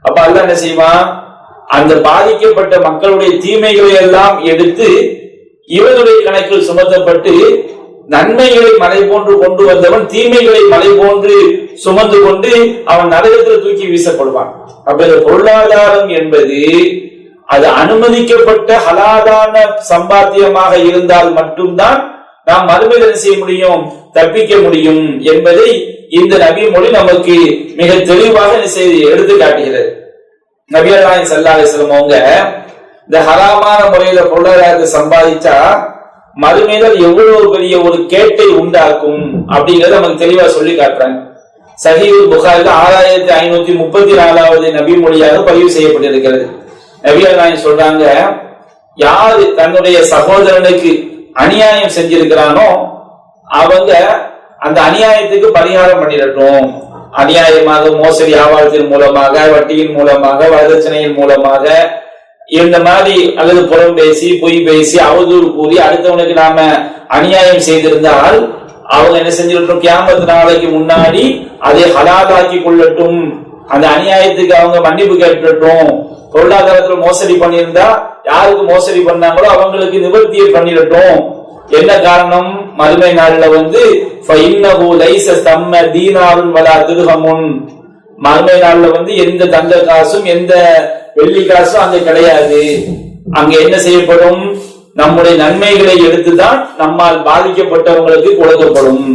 [SPEAKER 1] அப்ப அல்லாஹ் என்ன செய்வான், அந்த பாதிக்கப்பட்ட மக்களுடைய தீமைகளை எல்லாம் எடுத்து இவனுடைய கணக்கில் சுமத்தப்பட்டு, நன்மைகளை மலை போன்று கொண்டு வந்தவன் தீமைகளை மலை போன்று சுமந்து கொண்டு அவன் நரகத்தில் தூக்கி வீசப்படுவான். அப்ப இந்த பொருளாதாரம் என்பது அது அனுமதிக்கப்பட்ட ஹலாலான சம்பாத்தியமாக இருந்தால் மட்டும்தான் நாம் மறுமையை செய்ய முடியும், தப்பிக்க முடியும் என்பதை இந்த நபி மொழி நமக்கு மிக தெளிவாக எடுத்து காட்டுகிறது. நபிகள் நாயகம் ஸல்லல்லாஹு அலைஹி வஸல்லம் அவங்க இந்த ஹராமான முறையில பொருளாதாரத்தை சம்பாதிச்சா மறுமையில எவ்வளவு பெரிய ஒரு கேட்டை உண்டாக்கும் அப்படிங்கறத நமக்கு தெளிவா சொல்லி காட்டுறாங்க. சஹீஹுல் புகாரில 6534வது நபி மொழியாக பதிவு செய்யப்பட்டிருக்கிறது. நபிகள் நாயகம் சொல்றாங்க, யாரு தன்னுடைய சகோதரனுக்கு அநியாயம் செஞ்சிருக்கிறானோ அவங்க அந்த அநியாயத்துக்கு பரிகாரம் பண்ணிடட்டும். அநியாயமாக மோசடி வியாபாரத்தின் மூலமாக, வட்டியின் மூலமாக, வரதட்சணையின் மூலமாக, இந்த மாதிரி அல்லது புறம் பேசி, பொய் பேசி, அவதூறு கூறி அடுத்தவனுக்கு நாம அநியாயம் செய்திருந்தால் அவங்க என்ன செஞ்சிடட்டும், கியாமத் நாளைக்கு முன்னாடி அதை ஹலாலாக்கி கொள்ளட்டும், அந்த அநியாயத்துக்கு அவங்க மன்னிப்பு கேட்டுட்டும். பொருளாதாரத்துல மோசடி பண்ணியிருந்தா யாருக்கு மோசடி பண்ணாங்களோ அவங்களுக்கு நிவர்த்தியை பண்ணிடட்டும். என்ன காரணம், மறுமை நாள்ல வந்து மறுமை நாள்ல வந்து எந்த தங்க காசும் எந்த வெள்ளி காசும் அங்க கிடையாது. அங்க என்ன செய்யப்படும், நம்முடைய நன்மைகளை எடுத்துதான் நம்மால் பாதிக்கப்பட்டவங்களுக்கு கொடுக்கப்படும்.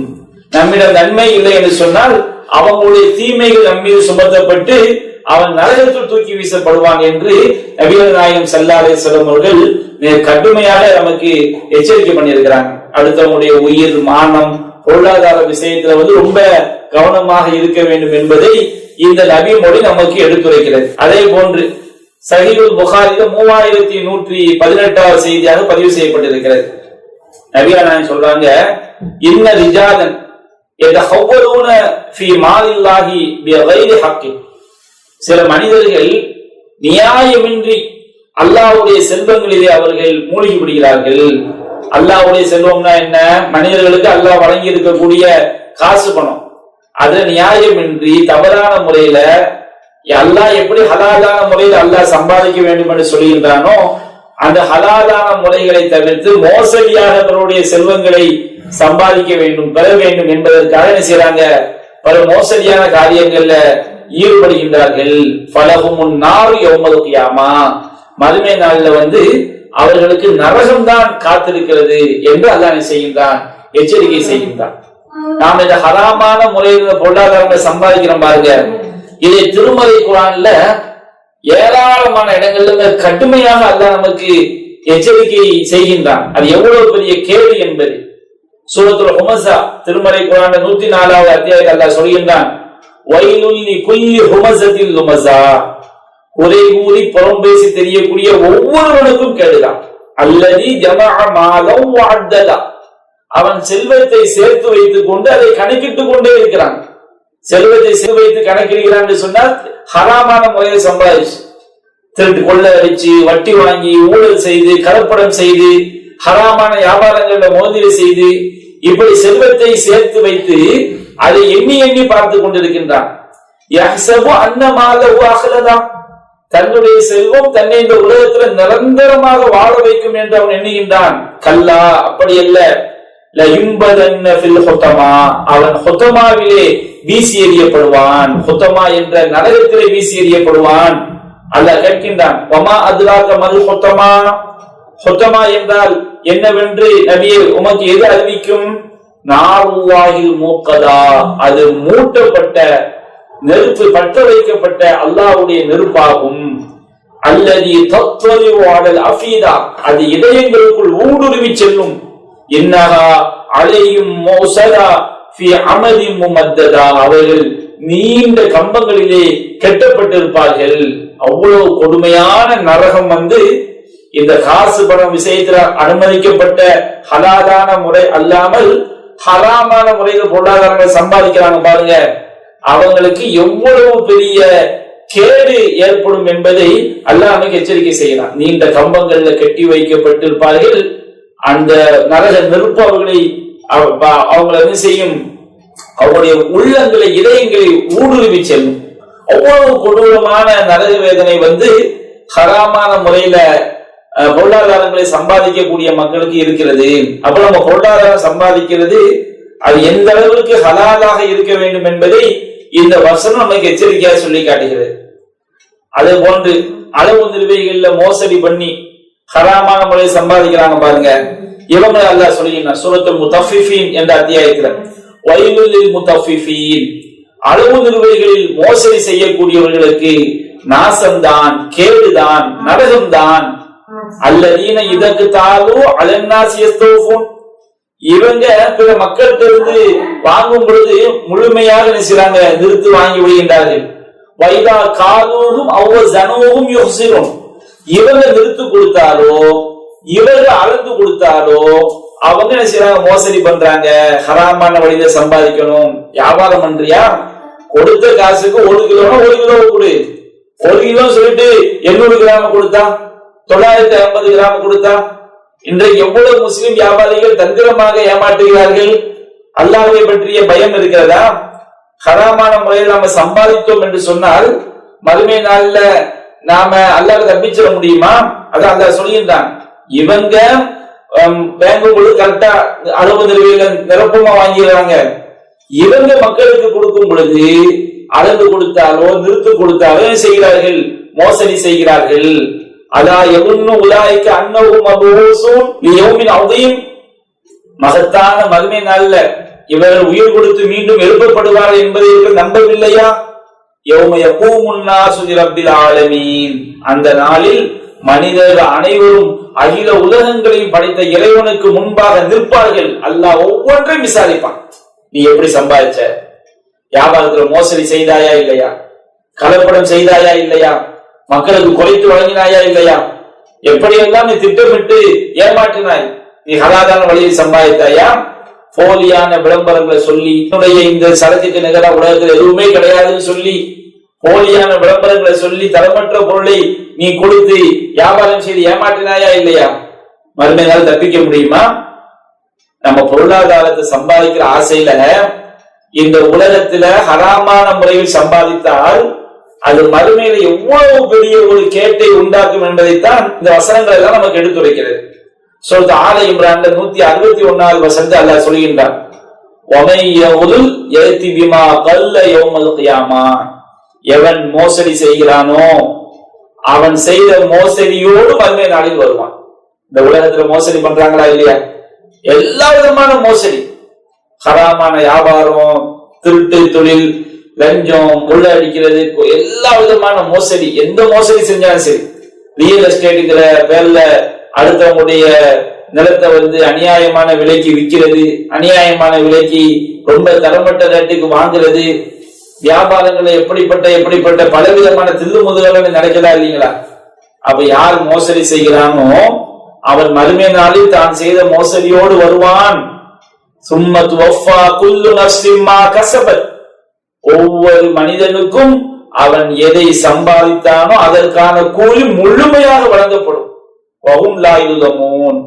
[SPEAKER 1] நம்மிடம் நன்மை இல்லை என்று சொன்னால் அவங்களுடைய தீமைகள் நம்மீது சுமத்தப்பட்டு அவன் நரகத்தில் தூக்கி வீசப்படுவான் என்று நபிகள் நாயகம் ஸல்லல்லாஹு அலைஹி வஸல்லம் அவர்கள் கடுமையாக நமக்கு எச்சரிக்கை பண்ணியிருக்கிறாங்க. அடுத்தவங்களுடைய உயிர், மானம், பொருளாதார விஷயத்துல வந்து ரொம்ப கவனமாக இருக்க வேண்டும் என்பதை இந்த நபி மொழி நமக்கு எடுத்துரைக்கிறது. அதே போன்று சஹீஹுல் புகாரில 3118வது செய்தியாக பதிவு செய்யப்பட்டிருக்கிறது. நபிகள் நாயகம் சொல்றாங்க, இன்ன ரிஜாலன் யதஹவ்வலூன ஃபீ மாலில்லாஹி பிகைரி ஹக்கி. சில மனிதர்கள் நியாயமின்றி அல்லாஹ்வுடைய செல்வங்களிலே அவர்கள் மூழ்கி விடுகிறார்கள். அல்லாஹ்வுடைய செல்வம்னா என்ன, மனிதர்களுக்கு அல்லாஹ் வழங்கி இருக்கக்கூடிய காசு பணம், அது நியாயமின்றி தவறான முறையில அல்லாஹ் எப்படி ஹலாலான முறையில் அல்லாஹ் சம்பாதிக்க வேண்டும் என்று சொல்கின்றானோ அந்த ஹலாலான முறைகளை தவிர்த்து மோசடியாக அவருடைய செல்வங்களை சம்பாதிக்க வேண்டும், பெற வேண்டும் என்பதற்காக என்ன செய்யறாங்க, பல மோசடியான காரியங்கள்ல ஈடுபடுகின்றார்கள். ஃபலஹுமுன் நாரு யௌமல் கியாமா, மறுமை நாள்ல வந்து அவர்களுக்கு நரகம்தான் காத்திருக்கிறது என்று அல்லாஹ் செய்கின்றான், எச்சரிக்கை செய்கின்றான். நாம் இந்த ஹராமான முறையில் பொருளாதாரங்களை சம்பாதிக்கிறோம் பாருங்க, இதை திருமறை குர்ஆன்ல ஏராளமான இடங்கள்ல கடுமையாக அல்லாஹ் நமக்கு எச்சரிக்கை செய்கின்றான். அது எவ்வளவு பெரிய கேடு என்பது சூரத்துல் ஹுமஸா திருமறை குர்ஆன்ல 104வது அத்தியாயத்தில் அல்லாஹ் சொல்கின்றான், வைலுல் லிகுல்லி ஹுமஸத்தின் லுமஸா, குறை கூறி புறம் பேசி தெரியக்கூடிய ஒவ்வொருவனுக்கும் கேடுதான். அல்லதி ஜமஅ மாலம் வஅத்ததா, அவன் செல்வத்தை சேர்த்து வைத்துக் கொண்டு அதை கணக்கிட்டுக் கொண்டே இருக்கிறான். செல்வத்தை சேர்த்து வைத்து கணக்கிடுகிறான் என்று சொன்னால் ஹராமான முறையை சம்பாதிச்சு, திருட்டு கொள்ள அடிச்சு, வட்டி வாங்கி, ஊழல் செய்து, கலப்படம் செய்து, ஹராமான வியாபாரங்கள மோதிரை செய்து, இப்படி செல்வத்தை சேர்த்து வைத்து அதை எண்ணி எண்ணி பார்த்து கொண்டிருக்கின்றான். தன்னுடைய செல்வம் தன்னை இந்த உலகத்தில் நிரந்தரமாக வாழ வைக்கும் என்று அவன் எண்ணுகின்றான். கல்லா, அப்படி அல்ல. அவன் ஹுதமாவிலே வீசி எறியப்படுவான். ஹுதமா என்ற நரகத்திலே வீசி எறியப்படுவான். அல்லாஹ் கேட்கின்றான், வமா அத்ராக மல் ஹுதமா, ஹுதமா என்றால் என்னவென்று நபியே உமக்கு எது அறிவிக்கும்? நாருல்லாஹில் மூக்கதா, அது மூட்டப்பட்ட நெருப்பு, பற்ற வைக்கப்பட்ட அல்லாஹ்வுடைய நெருப்பாகும். அல்லதி தத்வலிஉ அலல் அஃபீதா, அது இதயங்களுக்குள் ஊடுருவி செல்லும். இன்னஹா அலையும் மௌஸதா ஃபீ அமதின் முமத்ததா, அவர்கள் நீண்ட கம்பங்களிலே கட்டப்பட்டிருப்பார்கள். அவ்வளவு கொடுமையான நரகம் இந்த காசு பணம் விஷயத்துல அனுமதிக்கப்பட்ட ஹலாலான முறை அல்லாமல் ஹராமான முறையில் பொருளாதாரங்களை சம்பாதிக்கிறாங்க பாருங்க, அவங்களுக்கு எவ்வளவு பெரிய கேடு ஏற்படும் என்பதை அல்லாஹ் நமக்கு எச்சரிக்கை செய்யலாம். நீண்ட கம்பங்கள்ல கட்டி வைக்கப்பட்டிருப்பார்கள். அந்த நரக நெருப்பு அவங்களை என்ன செய்யும்? அவருடைய உள்ளங்களை, இதயங்களை ஊடுருவி செல்லும். அவ்வளவு கொடூரமான நரக வேதனை ஹராமான முறையில பொருளாதாரங்களை சம்பாதிக்கக்கூடிய மக்களுக்கு இருக்கிறது. அப்ப நம்ம பொருளாதாரம் சம்பாதிக்கிறது அது எந்த அளவுக்கு ஹலாலாக இருக்க வேண்டும் என்பதை இந்த வசனம் நமக்கு எச்சரிக்கையாக சொல்லி காட்டுகிறது. அதே போன்று அளவு நிலுவைகள்ல மோசடி பண்ணி ஹராமான முறையை சம்பாதிக்கிறாங்க பாருங்க, இவங்க அல்லாஹ் சொல்லுகிறான் சூரத்துல் முத்தஃபிஃபீன் என்ற அத்தியாயத்துல, வயலுல் லில் முத்தஃபிஃபீன், அளவு நிலுவைகளில் மோசடி செய்யக்கூடியவர்களுக்கு நாசம்தான், கேடுதான், நரகம்தான். அல்லதீன இதற்கு தாலு அலன்னாஸ் யஸ்தௌஃபூன், இவங்க பிற மக்கள்கிட்ட இருந்து வாங்கும் பொழுது முழுமையாக நினைச்சாங்க, நிறுத்து வாங்கி விடுகின்றார்கள். வைதா காலூரும் அவ்வ ஜனூரும் யுஹ்சிரும், இவங்க நிறுத்து கொடுத்தாலோ, இவங்க அளந்து கொடுத்தாலோ அவங்க என்ன செய்யறாங்க? மோசடி பண்றாங்க. ஹராமான வழியில சம்பாதிக்கணும். வியாபாரம் பண்றியா? கொடுத்த காசுக்கு 1 கிலோனா 1 கிலோ கொடு. 1 கிலோ சொல்லிட்டு 800 கிராம் கொடுத்தா, 950 கிராம் கொடுத்தா. இன்றைக்கு எவ்வளவு முஸ்லிம் வியாபாரிகள் தந்திரமாக ஏமாற்றுகிறார்கள். அல்லாஹ்வை பற்றிய பயம் இருக்கிறதா? ஹராமான முறையில் நாம சம்பாதித்தோம் என்று சொன்னால் மறுமை நாள்ல நாம அல்லாஹ்வை தப்பிச்சிட முடியுமா? அதான் அல்லாஹ் சொல்கின்றான், இவங்க பேங்கும் பொழுது கரெக்டா அளவு நிலுவையில நிரப்பமா வாங்கிடுறாங்க. இவங்க மக்களுக்கு கொடுக்கும் பொழுது அளந்து கொடுத்தாலோ நிறுத்து கொடுத்தாலோ செய்கிறார்கள், மோசடி செய்கிறார்கள். அதா எவன்னு உலாய்க்கு அன்னவும் மபூசூன் லியௌமின் அதீம், மகத்தான மறுமை நாள்ல இவர்கள் உயிர் கொடுத்து மீண்டும் எழுப்பப்படுவார்கள் என்பதை இவர்கள் நம்பவில்லையா? யௌம யகூமுன் நாஸு லிரப்பில் ஆலமீன், அந்த நாளில் மனிதர்கள் அனைவரும் அகில உலகங்களையும் படைத்த இறைவனுக்கு முன்பாக நிற்பார்கள். அல்லாஹ் ஒவ்வொன்றையும் விசாரிப்பான். நீ எப்படி சம்பாதிச்ச? வியாபாரத்துல மோசடி செய்தாயா இல்லையா? கலப்படம் செய்தாயா இல்லையா? மக்களுக்கு குறைத்து வழங்கினாயா இல்லையா? எப்படியெல்லாம் நீ திட்டமிட்டு ஏமாற்றினாய்? நீ ஹலாலான வழியில் சம்பாதித்தாயா? போலியான விளம்பரங்களை சொல்லி, இந்த சரக்குக்கு நிகரா உலகத்தில் எதுவுமே கிடையாதுன்னு சொல்லி போலியான விளம்பரங்களை சொல்லி தரமற்ற பொருளை நீ கொடுத்து வியாபாரம் செய்து ஏமாற்றினாயா இல்லையா? மறுமை நாள் தப்பிக்க முடியுமா? நம்ம பொருளாதாரத்தை சம்பாதிக்கிற ஆசையில இந்த உலகத்துல ஹராமான முறையில் சம்பாதித்தால் அது மறுமையில எவ்வளவு பெரிய ஒரு கேட்டை உண்டாக்கும் என்பதைத்தான் இந்த வசனங்கள் எல்லாம் நமக்கு எடுத்துரைக்கிறது. சூரத் ஆல இம்ரான்ல 161வது வசனத்தை அல்லாஹ் சொல்கின்றான், எவன் மோசடி செய்கிறானோ அவன் செய்த மோசடியோடு மறுமை நாளில் வருவான். இந்த உலகத்துல மோசடி பண்றாங்களா இல்லையா? எல்லா விதமான மோசடி, ஹராமான வியாபாரம், திருட்டு தொழில், லஞ்சம், கொள்ள அடிக்கிறது, எல்லா விதமான மோசடி. எந்த மோசடி செஞ்சாலும் சரி, ரியல் எஸ்டேட்டுங்கிற பேர்ல அடுத்தவங்களுடைய நிலத்தை அநியாயமான விலைக்கு விற்கிறது, அநியாயமான விலைக்கு ரொம்ப தரமட்ட ரேட்டுக்கு வாங்குறது, வியாபாரங்களை எப்படிப்பட்ட பலவிதமான தில்லு முதுகல நடக்கலா இல்லைங்களா? அப்ப யார் மோசடி செய்கிறானோ அவன் மறுமை நாளில் தான் செய்த மோசடியோடு வருவான். சும்ம துவஃபா குல்லு நஃப்ஸின் மா கஸபத், ஒவ்வொரு மனிதனுக்கும் அவன் எதை சம்பாதித்தானோ அதற்கான கூலி முழுமையாக வழங்கப்படும். வஹும் லா யுலமூன்,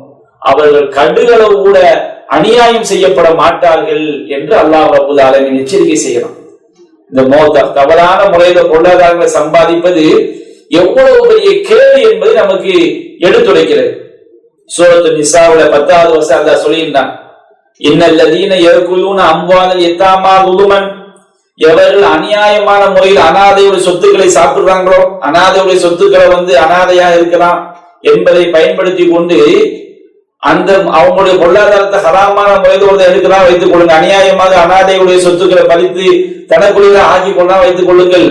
[SPEAKER 1] அவர்கள் கடுகளவு கூட அநியாயம் செய்யப்பட மாட்டார்கள் என்று அல்லாஹ் ரப்பல் ஆலமீன் எச்சரிக்கை செய்கிறான். இந்த தவறான முறையில பொருளாதாரங்களை சம்பாதிப்பது எவ்வளவு பெரிய கேடு என்பதை நமக்கு எடுத்துரைக்கிறது. சூரத்து நிசாவுல 10வது வசனம் அல்லாஹ் சொல்லியிருந்தான், இன்னல்லதீன யகுலூன அம்வாலல் யதாமா ஸுல்மன், எவர்கள் அநியாயமான முறையில் அனாதையுடைய சொத்துக்களை சாப்பிடுறாங்களோ, அனாதையுடைய சொத்துக்களை அனாதையா இருக்கலாம் என்பதை பயன்படுத்தி கொண்டு அந்த அவங்களுடைய பொருளாதாரத்தை ஹராமான முறையில் எடுக்கலாம் வைத்துக் கொள்ளுங்க. அநியாயமாக அனாதையுடைய சொத்துக்களை பறித்து தனக்குள்ள ஆக்கி கொள்ளலாம் வைத்துக் கொள்ளுங்கள்.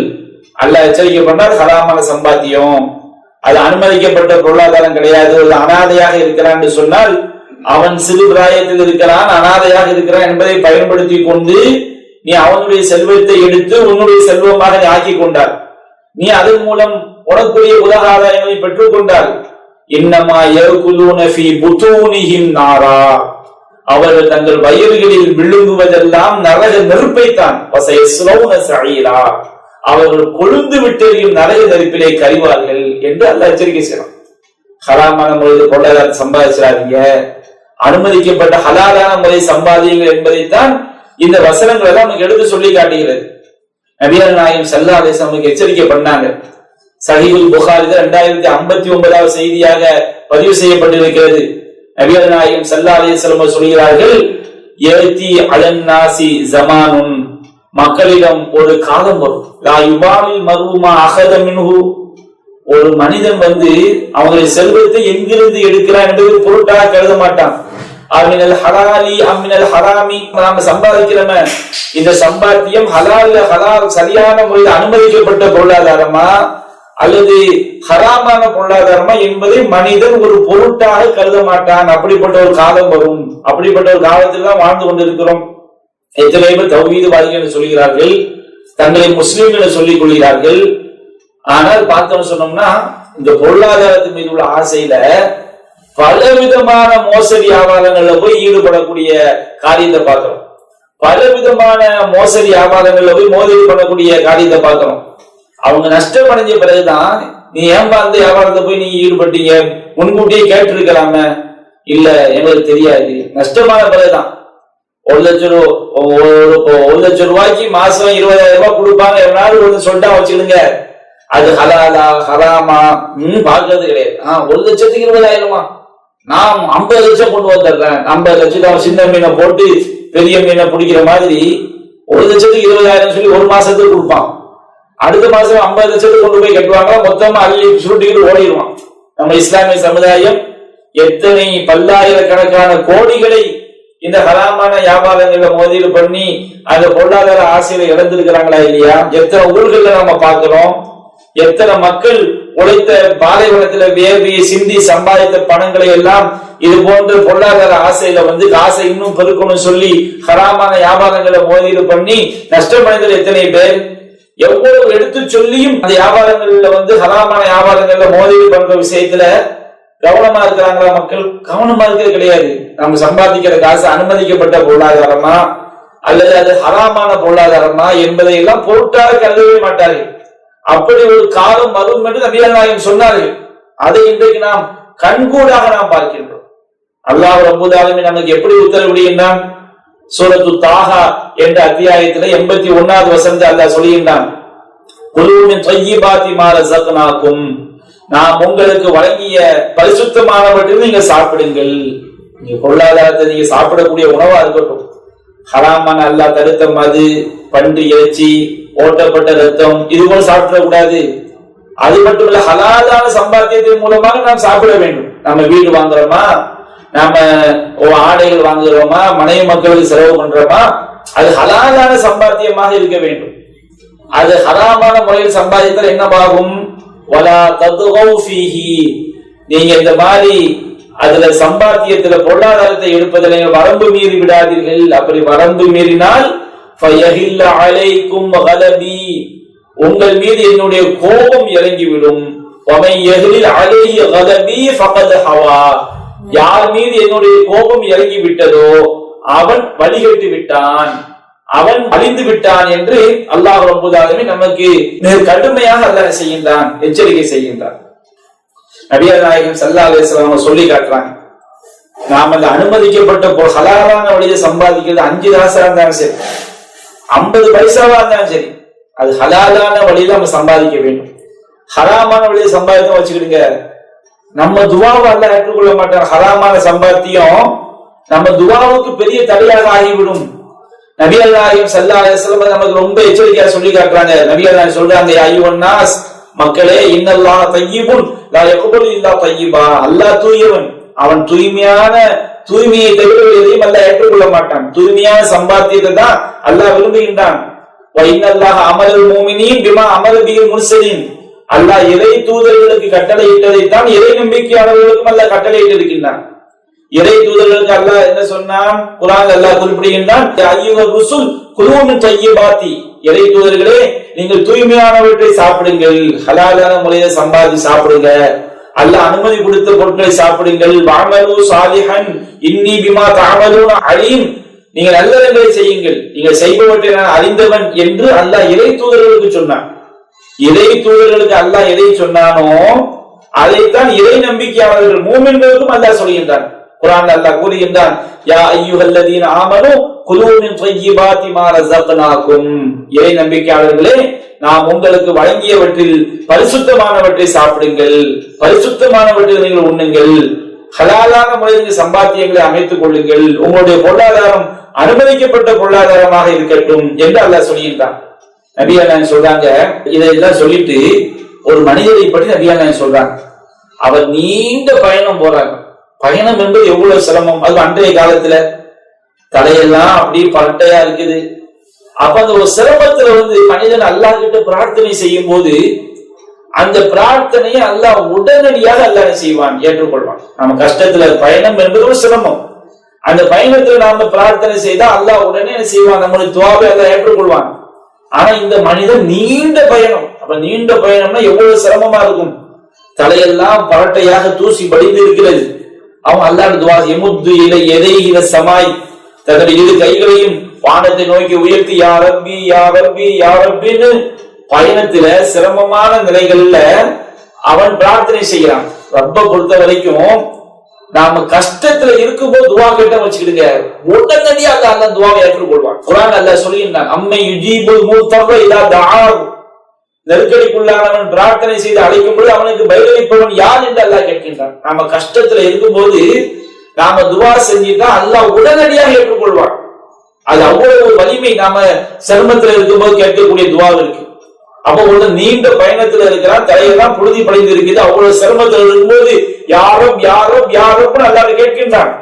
[SPEAKER 1] அல்லாஹ் எச்சரிக்கை பண்ணால் ஹராமான சம்பாத்தியம், அது அனுமதிக்கப்பட்ட பொருளாதாரம் கிடையாது. அனாதையாக இருக்கிறான் என்று சொன்னால் அவன் சிறு பிராயத்தில் இருக்கிறான், அனாதையாக இருக்கிறான் என்பதை பயன்படுத்தி கொண்டு நீ அவனுடைய செல்வத்தை எடுத்து உன்னுடைய செல்வமாக நீ ஆக்கி கொண்டார், நீ அதன் மூலம் உனக்குரிய உலக ஆதாயங்களை பெற்றுக் கொண்டார். இன்னமா யகுலூன ஃபீ புதூனிஹிம் நாரா, அவர்கள் தங்கள் வயிறுகளில் விழுங்குவதெல்லாம் நரக நெருப்பைத்தான். வஸயஸ்லௌன ஸஈரா, அவர்கள் கொழுந்து விட்டெறியும் நரக நெருப்பிலே கரிவார்கள் என்று அல்லாஹ் எச்சரிக்கை செய்றான். ஹராமான முறையில் பொருளாதாரத்தை சம்பாதிச்சாதீங்க, அனுமதிக்கப்பட்ட ஹலாலான முறை சம்பாதியுங்கள் என்பதைத்தான் இந்த வசனங்கள் எல்லாம் நமக்கு எடுத்து சொல்லி காட்டுகிறது. நபிகள் நாயகம் ஸல்லல்லாஹு அலைஹி வஸல்லம் எச்சரிக்கை பண்ணாங்க. சஹீஹுல் புகாரில 2059வது செய்தியாக பதிவு செய்யப்பட்டிருக்கிறது. நபிகள் நாயகம் ஸல்லல்லாஹு அலைஹி வஸல்லம் சொல்கிறார்கள், யதி அலன் நாசி ஜமானுன், மக்களிடம் ஒரு காலம் வரும், லா யுபாலில் மர்ஹுமா அஹத மின்ஹு, ஒரு மனிதன் அவங்களுடைய செல்வத்தை எங்கிருந்து எடுக்கிறான் என்பது பொருட்டாக கருத மாட்டான். அமினல் ஹலாலி அமினல் ஹராமி, நாம சம்பாதிக்கிறோமே இந்த சம்பாத்தியம் ஹலால் சரியான முறையில் அனுமதிக்கப்பட்ட பொருளாதாரமா அல்லது ஹராமான பொருளாதாரமா என்பதை மனிதன் ஒரு பொருட்டாக கருத மாட்டான். அப்படிப்பட்ட ஒரு காலம் வரும், அப்படிப்பட்ட ஒரு காலத்தில் தான் வாழ்ந்து கொண்டிருக்கிறோம். எத்தனை பேர் தௌஹீத்வாதிகள் என்று சொல்கிறார்கள், தங்களை முஸ்லிம்கள் என்று சொல்லிக் கொள்கிறார்கள். ஆனால் பார்த்தோம்னு சொன்னோம்னா இந்த பொருளாதாரத்தின் மீது உள்ள ஆசையில பலவிதமான மோசடி வியாபாரங்கள்ல போய் ஈடுபடக்கூடிய காரியத்தை பார்க்கிறோம். பலவிதமான மோசடி வியாபாரங்கள்ல போய் மோதடி பண்ணக்கூடிய காரியத்தை பார்க்கிறோம். அவங்க நஷ்டம் அடைஞ்ச பிறகுதான் நீ ஏன்பா அந்த வியாபாரத்தை போய் நீங்க ஈடுபட்டீங்க, முன்கூட்டியே கேட்டு இருக்கலாம, இல்ல எங்களுக்கு தெரியாது. நஷ்டமான பிறகுதான் 1 லட்சம் ரூபாய்க்கு மாசம் 20,000 ரூபாய் கொடுப்பாங்க, எவனாலும் சொல்லிட்டா வச்சுடுங்க, அது ஹலாலா ஹராமா பாக்குறது கிடையாது. 1 லட்சத்துக்கு 20,000, நான் 50 லட்சம் கொண்டு வந்துடுறேன், 50 லட்சம் சின்ன மீனை போட்டு பெரிய மீனை பிடிக்கிற மாதிரி 1 லட்சத்துக்கு 20,000 சொல்லி ஒரு மாசத்துக்கு கொடுப்பான். அடுத்த மாசம் 50 லட்சத்துக்கு கொண்டு போய் கட்டுவாங்க, மொத்தமா அள்ளி சுருட்டிக்கிட்டு ஓடிடுவான். நம்ம இஸ்லாமிய சமுதாயம் எத்தனை பல்லாயிரக்கணக்கான கோடிகளை இந்த ஹராமான வியாபாரங்களை முதலீடு பண்ணி அந்த பொருளாதார ஆசையில இழந்திருக்கிறாங்களா இல்லையா? எத்தனை ஊர்கள்ல நம்ம பார்க்கிறோம், எத்தனை மக்கள் உழைத்த பாலைவனத்துல வேர்வையை சிந்தி சம்பாதித்த பணங்களை எல்லாம் இது போன்ற பொருளாதார ஆசையில காசை இன்னும் பெருக்கணும் சொல்லி ஹராமான வியாபாரங்களை முதலீடு பண்ணி நஷ்டமடைந்த எத்தனை பேர். எவ்வளவு எடுத்து சொல்லியும் அந்த வியாபாரங்கள்ல ஹராமான வியாபாரங்கள்ல முதலீடு பண்ற விஷயத்துல கவனமா இருக்கிறாங்களா மக்கள்? கவனமா இருக்கிறது கிடையாது. நம்ம சம்பாதிக்கிற காசு அனுமதிக்கப்பட்ட பொருளாதாரமா அல்லது அது ஹராமான பொருளாதாரமா என்பதை எல்லாம் பொருட்டாக கருதவே மாட்டார்கள். அப்படி ஒரு காலம் வரும் என்று நபிகள் நாயகம் சொன்னார்கள். அதை இன்றைக்கு நாம் கண்கூடாக நாம் பார்க்கின்றோம். அல்லாஹ் ரப்பல் ஆலமீன் நமக்கு எப்படி உத்தரவிடுகின்றான்? சூரத்து தாஹா என்ற அத்தியாயத்தில் 81வது வசனத்தை அல்லாஹ் சொல்லுகின்றான், குலூ மின் த்வையிபாத்தி மா ரஸக்னாக்கும், நாம் உங்களுக்கு வழங்கிய பரிசுத்தமானவற்றில் நீங்க சாப்பிடுங்கள். நீங்க பொருளாதாரத்தை நீங்க சாப்பிடக்கூடிய உணவா இருக்கட்டும், ஹராமான அல்லாஹ் தடுத்த மது, பன்றி இறைச்சி, ஓட்டப்பட்ட ரத்தம், இது போல சாப்பிட கூடாது. அது மட்டுமல்ல, ஹலாலான சம்பாத்தியத்தின் மூலமாக நாம் சாப்பிட வேண்டும். நம்ம வீடு வாங்குறோமா, நாம ஆடைகள் வாங்குறோமா, மனைவி மக்களுக்கு செலவு பண்றோமா, அது ஹலாலான சம்பாத்தியமாக இருக்க வேண்டும். அது ஹராமான முறையில் சம்பாதித்தால் என்னவாகும்? வலா தத்கௌ ஃபீஹி, நீங்க இந்த மாதிரி அதுல சம்பாத்தியத்துல பொருளாதாரத்தை எடுப்பதில் நீங்கள் வரம்பு மீறி விடாதீர்கள். அப்படி வரம்பு மீறினால் ஃபயஹில்ல அலைக்கும் கலபி, உங்கள் மீது என்னுடைய கோபம் இறங்கிவிடும். வமை யஹ்லில் அலைஹி கலபி ஃபகத் ஹவா, யார் மீது என்னுடைய கோபம் இறங்கி விட்டதோ அவன் வழிகட்டு விட்டான், அவன் அழிந்து விட்டான் என்று அல்லாஹ் ரப்பல் ஆலமீன் நமக்கு மிக கடுமையாக அல்லாஹ் செய்கின்றான், எச்சரிக்கை செய்கின்றான். நபிகள் நாயகம் ஸல்லல்லாஹு அலைஹி வஸல்லம் சொல்லி காட்டுறாங்க, நாம அந்த அனுமதிக்கப்பட்ட ஹலாலான வழியை சம்பாதிக்கிறது 5 காசா இருந்தாலும் சரி, 50 பைசாவா இருந்தாலும் சரி, அது ஹலாலான வழியில நம்ம சம்பாதிக்க வேண்டும். ஹராமான வழியை சம்பாதிக்க வச்சுக்கிடுங்க, நம்ம துவாவை அல்லாஹ் ஏற்றுக்கொள்ள மாட்டார். ஹராமான சம்பாத்தியம் நம்ம துவாவுக்கு பெரிய தடையாக ஆகிவிடும். நபிகள் நாயகம் ஸல்லல்லாஹு அலைஹி வஸல்லம் நமக்கு ரொம்ப எச்சரிக்கையா சொல்லி காட்டுறாங்க. நபிகள் நாயகம் சொல்றாங்க, அய்யுஹன் நாஸ், மக்களே, இன்னல்லாஹ தய்யிபுன் லா யக்புலு இல்லா தய்யிபா, அல்லாஹ் தூயவன், அவன் தூய்மையை தவிர எதையும் அல்லாஹ் ஏற்றுக்கொள்ள மாட்டான். தூய்மையான சம்பாத்தியத்தை தான் அல்லாஹ் விரும்புகின்றான். வ இன்னல்லாஹ அமரல் முஃமினீன் பிமா அமர பில் முர்சலீன், அல்லாஹ் இறை தூதர்களுக்கு கட்டளையிட்டதைத்தான் இறை நம்பிக்கையாளர்களுக்கும் அல்லாஹ் கட்டளையிட்டு இருக்கின்றான். இறை தூதர்களுக்கு அல்லாஹ் என்ன சொன்னான்? குர்ஆன் அல்லாஹ் குறிப்பிடுகின்றான், அய்யுஹர் ருசுல் குலூ மின் தய்யிபாத்தி, இறை தூதர்களே நீங்கள் தூய்மையானவற்றை சாப்பிடுங்கள், ஹலாலான முறையை சம்பாதி சாப்பிடுங்க, அல்லாஹ் அனுமதி கொடுத்த பொருட்களை சாப்பிடுங்கள். வஅமலு சாலிஹன் இன்னி பிமா தஅமலூன அலீம், நீங்கள் நல்லதை செய்யுங்கள், நீங்கள் செய்பவற்றை நான் அறிந்தவன் என்று அல்லாஹ் இறை தூதர்களுக்கு சொன்னான். இறை தூதர்களுக்கு அல்லாஹ் எதை சொன்னானோ அதைத்தான் இறை நம்பிக்கையாளர்கள் மூமின்களுக்கும் அல்லாஹ் சொல்கின்றான். குர்ஆன் அல்லாஹ் கூறுகின்றான், யா அய்யுஹல்லதீன ஆமனு குலூ மின் தய்யிபாத்தி மா ரஸக்னாகும், இறை நம்பிக்கையாளர்களே நாம் உங்களுக்கு வழங்கியவற்றில் பரிசுத்தமானவற்றை சாப்பிடுங்கள், பரிசுத்தமானவற்றை நீங்கள் உண்ணுங்கள், ஹலாலான முறையில் சம்பாத்தியங்களை அமைத்துக் கொள்ளுங்கள், உங்களுடைய பொருளாதாரம் அனுமதிக்கப்பட்ட பொருளாதாரமாக இருக்கட்டும் என்று அல்லாஹ் சொல்கின்றான். நபிகள் சொல்றாங்க, இதெல்லாம் சொல்லிட்டு ஒரு மனிதரை பற்றி நபிகள் சொல்றாங்க, அவர் நீண்ட பயணம் போறாங்க. பயணம் என்பது எவ்வளவு சிரமம், அது அன்றைய காலத்துல தலையெல்லாம் அப்படி பரட்டையா இருக்குது. அப்ப அந்த ஒரு சிரமத்துல மனிதன் அல்லாஹ் கிட்ட பிரார்த்தனை செய்யும் போது அந்த பிரார்த்தனையை அல்லாஹ் உடனடியாக அல்லாஹ் செய்வான், ஏற்றுக்கொள்வான். நம்ம கஷ்டத்துல பயணம் என்பது ஒரு சிரமம், அந்த பயணத்துல நாம பிரார்த்தனை செய்தா அல்லாஹ் உடனே செய்வான், நம்மளுடைய துஆவை அல்லாஹ் ஏற்றுக்கொள்வான். ஆனா இந்த மனிதன் நீண்ட பயணம், அப்ப நீண்ட பயணம்னா எவ்வளவு சிரமமா இருக்கும், தலையெல்லாம் பரட்டையாக தூசி படிந்து இருக்கிறது. அவன் அல்லாஹ் துஆ யமுத்து இலைஹி ஸமாய், தன்னுடைய இரு கைகளையும் வானத்தை நோக்கி உயர்த்தி யா ரப்பி யா ரப்பி யா ரப்பின்னு பயணத்துல சிரமமான நிலைகள்ல அவன் பிரார்த்தனை செய்கிறான். ரப்ப பொறுத்த வரைக்கும் நாம கஷ்டத்துல இருக்கும்போது துஆ கேட்ட வச்சுக்கிடுங்க, உடனடியாக அல்லாஹ் துஆவை ஏற்றுக்கொள்வான். குர்ஆன் அல்லாஹ் சொல்லுகின்றான், அம்மை யுஜீபுல் முத்தர்ர இதா தஆஹு, நெருக்கடிக்குள்ளானவன் பிரார்த்தனை செய்து அழைக்கும் பொழுது அவனுக்கு பதிலளிப்பவன் யார் என்று அல்லாஹ் கேட்கின்றான். நாம கஷ்டத்துல இருக்கும்போது நாம துஆ செஞ்சுட்டா அல்லாஹ் உடனடியாக ஏற்றுக்கொள்வான். அது அவ்வளவு வலிமை நாம சிரமத்துல இருக்கும்போது கேட்கக்கூடிய துஆ இருக்கு. அப்ப ஒரு நீண்ட பயணத்துல இருக்கிறான், தலையெல்லாம் புழுதி படைந்து இருக்குது, அவ்வளவு சிரமத்தில் இருக்கும்போது யாரும் யாரும் யாரும் அல்லாஹ் கேட்கின்றான்.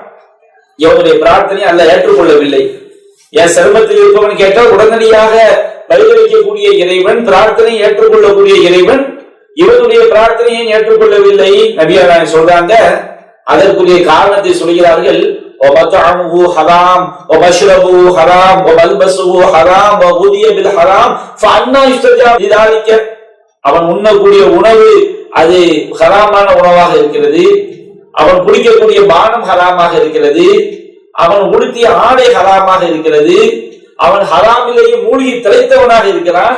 [SPEAKER 1] இவனுடைய பிரார்த்தனையை அல்லாஹ் ஏற்றுக்கொள்ளவில்லை. என் சிரமத்தில் இருப்பவன் கேட்டால் உடனடியாக பதிலளிக்கக்கூடிய இறைவன், பிரார்த்தனை ஏற்றுக்கொள்ளக்கூடிய இறைவன், இவனுடைய பிரார்த்தனையை ஏற்றுக்கொள்ளவில்லை. நபிகள் சொல்றாங்க, அதற்குரிய காரணத்தை சொல்கிறார்கள், அவன் உண்ணக்கூடிய உணவு அது ஹராமான உணவாக இருக்கிறது, அவன் குடிக்கக்கூடிய பானம் ஹராமாக இருக்கிறது, அவன் உடுத்திய ஆடை ஹராமாக இருக்கிறது, அவன் ஹராமிலேயே மூழ்கி திளைத்தவனாக இருக்கிறான்.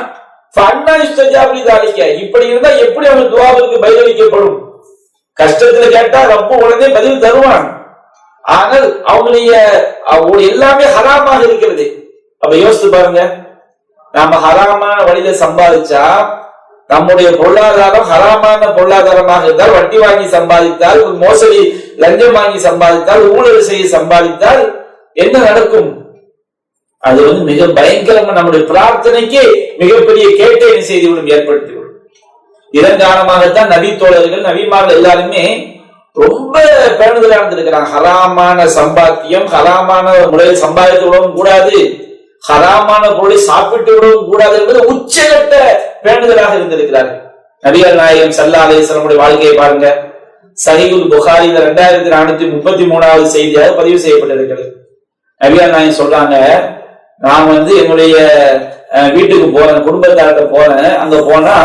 [SPEAKER 1] இப்படி இருந்தா எப்படி அவன் துஆவிற்கு பதிலளிக்கப்படும்? கஷ்டத்துல கேட்டா ரப்பு உடனே பதில் தருவான், ஆனால் அவங்களுடைய எல்லாமே ஹராமாக இருக்கிறது. அப்ப யோசித்து பாருங்க, நாம ஹராமான வழியில சம்பாதிச்சா, நம்முடைய பொருளாதாரம் ஹராமான பொருளாதாரமாக இருந்தால், வட்டி வாங்கி சம்பாதித்தால், மோசடி லஞ்சம் வாங்கி சம்பாதித்தால், ஊழல் செய்ய சம்பாதித்தால் என்ன நடக்கும்? அது மிக பயங்கரமா நம்முடைய பிரார்த்தனைக்கு மிகப்பெரிய கேட்டை செய்திவிடும், ஏற்படுத்திவிடும். இதன் நபி தோழர்கள் நபிமார்கள் எல்லாருமே ரொம்ப பேணுதலா இருந்திருக்கிறாங்க. ஹராமான சம்பாத்தியம், ஹராமான முறையில் சம்பாதித்து விடவும் கூடாது, ஹராமான பொருளை சாப்பிட்டு விடவும் கூடாது என்பது உச்சகட்ட பேணுதலாக இருந்திருக்கிறார்கள். நபிகள் நாயகம் ஸல்லல்லாஹு அலைஹி வஸல்லம் வாழ்க்கையை பாருங்க. சஹீஹுல் புகாரி 2433வது செய்தியாக பதிவு செய்யப்பட்டிருக்கிறது. நபிகள் நாயகம் சொல்றாங்க, நான் என்னுடைய வீட்டுக்கு போறேன், குடும்பத்தார்கிட்ட போறேன். அங்க போனா